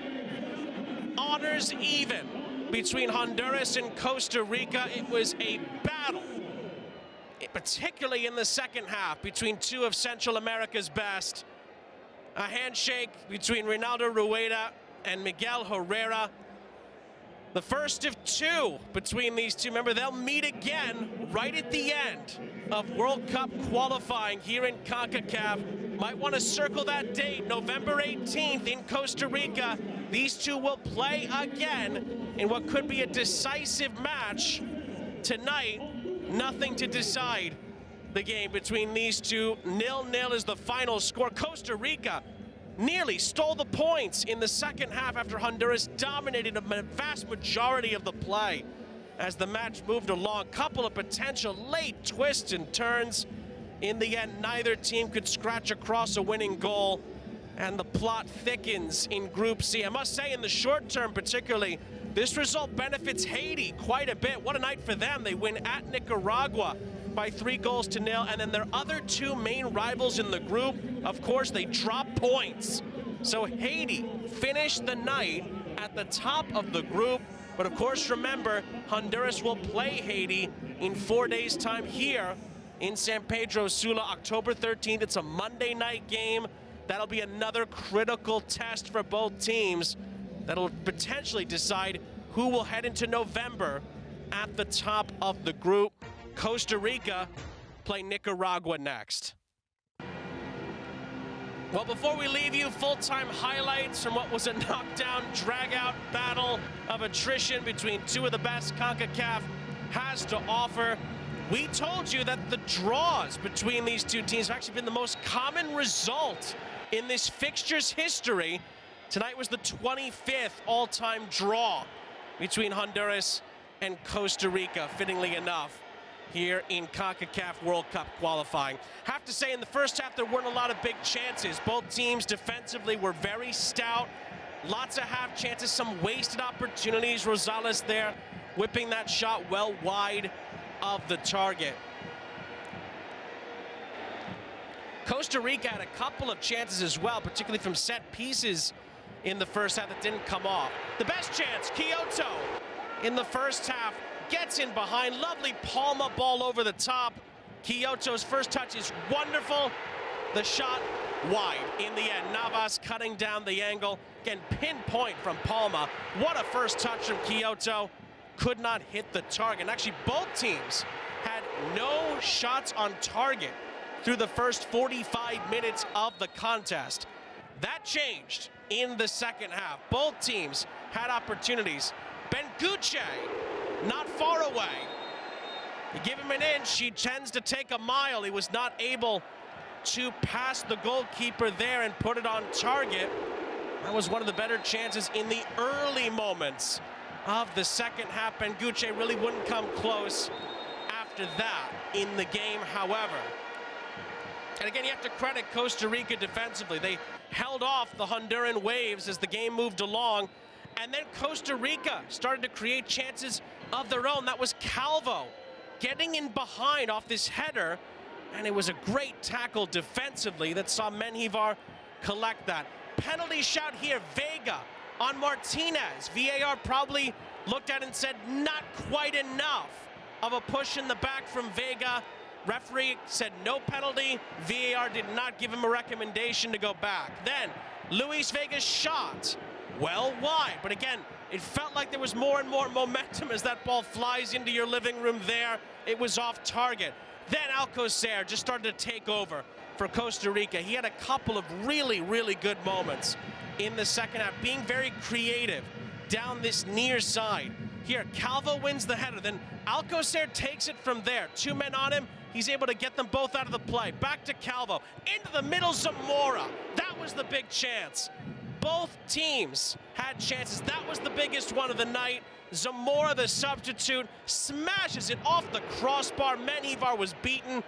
Honors even between Honduras and Costa Rica. It was a battle, particularly in the second half, between two of Central America's best. A handshake between Reinaldo Rueda and Miguel Herrera. The first of 2 between these two. Remember, they'll meet again right at the end of World Cup qualifying here in Concacaf. Might want to circle that date, November 18th in Costa Rica. These two will play again in what could be a decisive match. Tonight, nothing to decide the game between these two. 0-0 is the final score. Costa Rica nearly stole the points in the second half after Honduras dominated a vast majority of the play as the match moved along. Couple of potential late twists and turns. In the end, neither team could scratch across a winning goal, and the plot thickens in Group C. I must say, in the short term particularly, this result benefits Haiti quite a bit. What a night for them. They win at Nicaragua by 3-0, and then their other 2 main rivals in the group, of course, they drop points. So Haiti finished the night at the top of the group, but of course, remember, Honduras will play Haiti in 4 days' time here in San Pedro Sula, October 13th. It's a Monday night game. That'll be another critical test for both teams that'll potentially decide who will head into November at the top of the group. Costa Rica play Nicaragua next. Well, before we leave you, full-time highlights from what was a knockdown, drag-out battle of attrition between two of the best CONCACAF has to offer. We told you that the draws between these two teams have actually been the most common result in this fixture's history. Tonight was the 25th all-time draw between Honduras and Costa Rica, fittingly enough, here in CONCACAF World Cup qualifying. Have to say, in the first half, there weren't a lot of big chances. Both teams defensively were very stout. Lots of half chances, some wasted opportunities. Rosales there whipping that shot well wide of the target. Costa Rica had a couple of chances as well, particularly from set pieces in the first half that didn't come off. The best chance, Kyoto, in the first half, gets in behind. Lovely Palma ball over the top. Kyoto's first touch is wonderful. The shot wide in the end. Navas cutting down the angle. Again, pinpoint from Palma. What a first touch from Kyoto. Could not hit the target. And actually, both teams had no shots on target through the first 45 minutes of the contest. That changed in the second half. Both teams had opportunities. Benguche, not far away. You give him an inch, he tends to take a mile. He was not able to pass the goalkeeper there and put it on target. That was one of the better chances in the early moments of the second half. Benguche really wouldn't come close after that in the game, however. And again, you have to credit Costa Rica defensively. They held off the Honduran waves as the game moved along. And then Costa Rica started to create chances of their own. That was Calvo getting in behind off this header. And it was a great tackle defensively that saw Menjivar collect that. Penalty shout here, Vega on Martinez. VAR probably looked at it and said not quite enough of a push in the back from Vega. Referee said no penalty. VAR did not give him a recommendation to go back. Then Luis Vega's shot, well wide, but again, it felt like there was more and more momentum as that ball flies into your living room there. It was off target. Then Alcocer just started to take over for Costa Rica. He had a couple of really, really good moments in the second half, being very creative down this near side. Here, Calvo wins the header, then Alcocer takes it from there. 2 men on him, he's able to get them both out of the play. Back to Calvo, into the middle, Zamora. That was the big chance. Both teams had chances. That was the biggest one of the night. Zamora, the substitute, smashes it off the crossbar. Menjivar was beaten.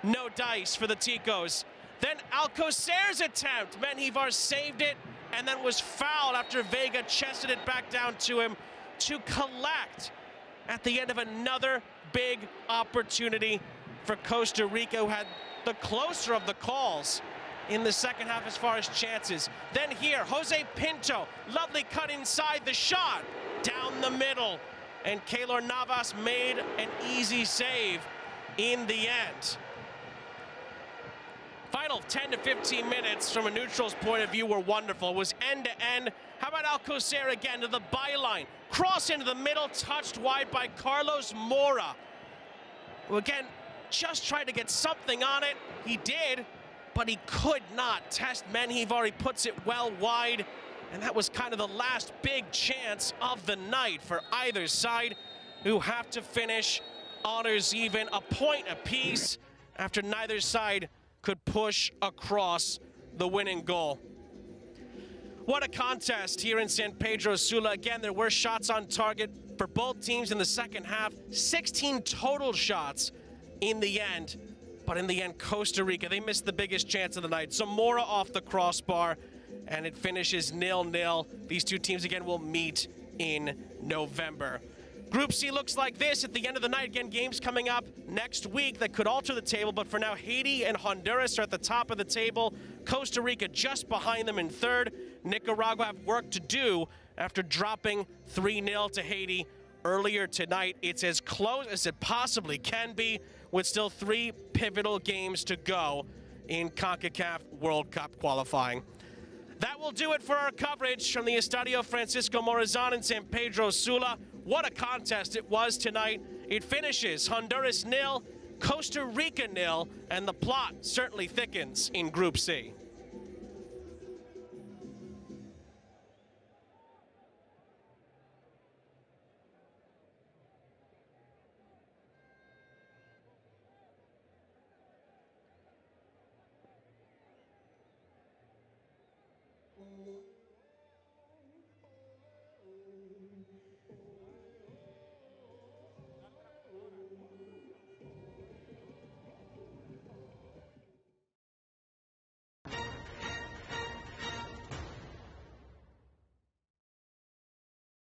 No dice for the Ticos. Then Alcocer's attempt. Menjivar saved it and then was fouled after Vega chested it back down to him to collect at the end of another big opportunity for Costa Rica, who had the closer of the calls in the second half as far as chances. Then here, Jose Pinto, lovely cut inside, the shot down the middle, and Keylor Navas made an easy save in the end. Final 10 to 15 minutes from a neutral's point of view were wonderful. It was end to end. How about Alcocer again to the byline? Cross into the middle, touched wide by Carlos Mora, who again just tried to get something on it. He did, but he could not test Menjivar. He puts it well wide, and that was kind of the last big chance of the night for either side, who have to finish honors even, a point apiece after neither side could push across the winning goal. What a contest here in San Pedro Sula. Again, there were shots on target for both teams in the second half. 16 total shots in the end. But in the end, Costa Rica, they missed the biggest chance of the night. Zamora off the crossbar, and it finishes 0-0. These two teams again will meet in November. Group C looks like this at the end of the night. Again, games coming up next week that could alter the table, but for now, Haiti and Honduras are at the top of the table. Costa Rica just behind them in third. Nicaragua have work to do after dropping 3-0 to Haiti earlier tonight. It's as close as it possibly can be, with still 3 pivotal games to go in Concacaf World Cup qualifying. That will do it for our coverage from the Estadio Francisco Morazan in San Pedro Sula. What a contest it was tonight. It finishes Honduras 0, Costa Rica 0, and the plot certainly thickens in Group C.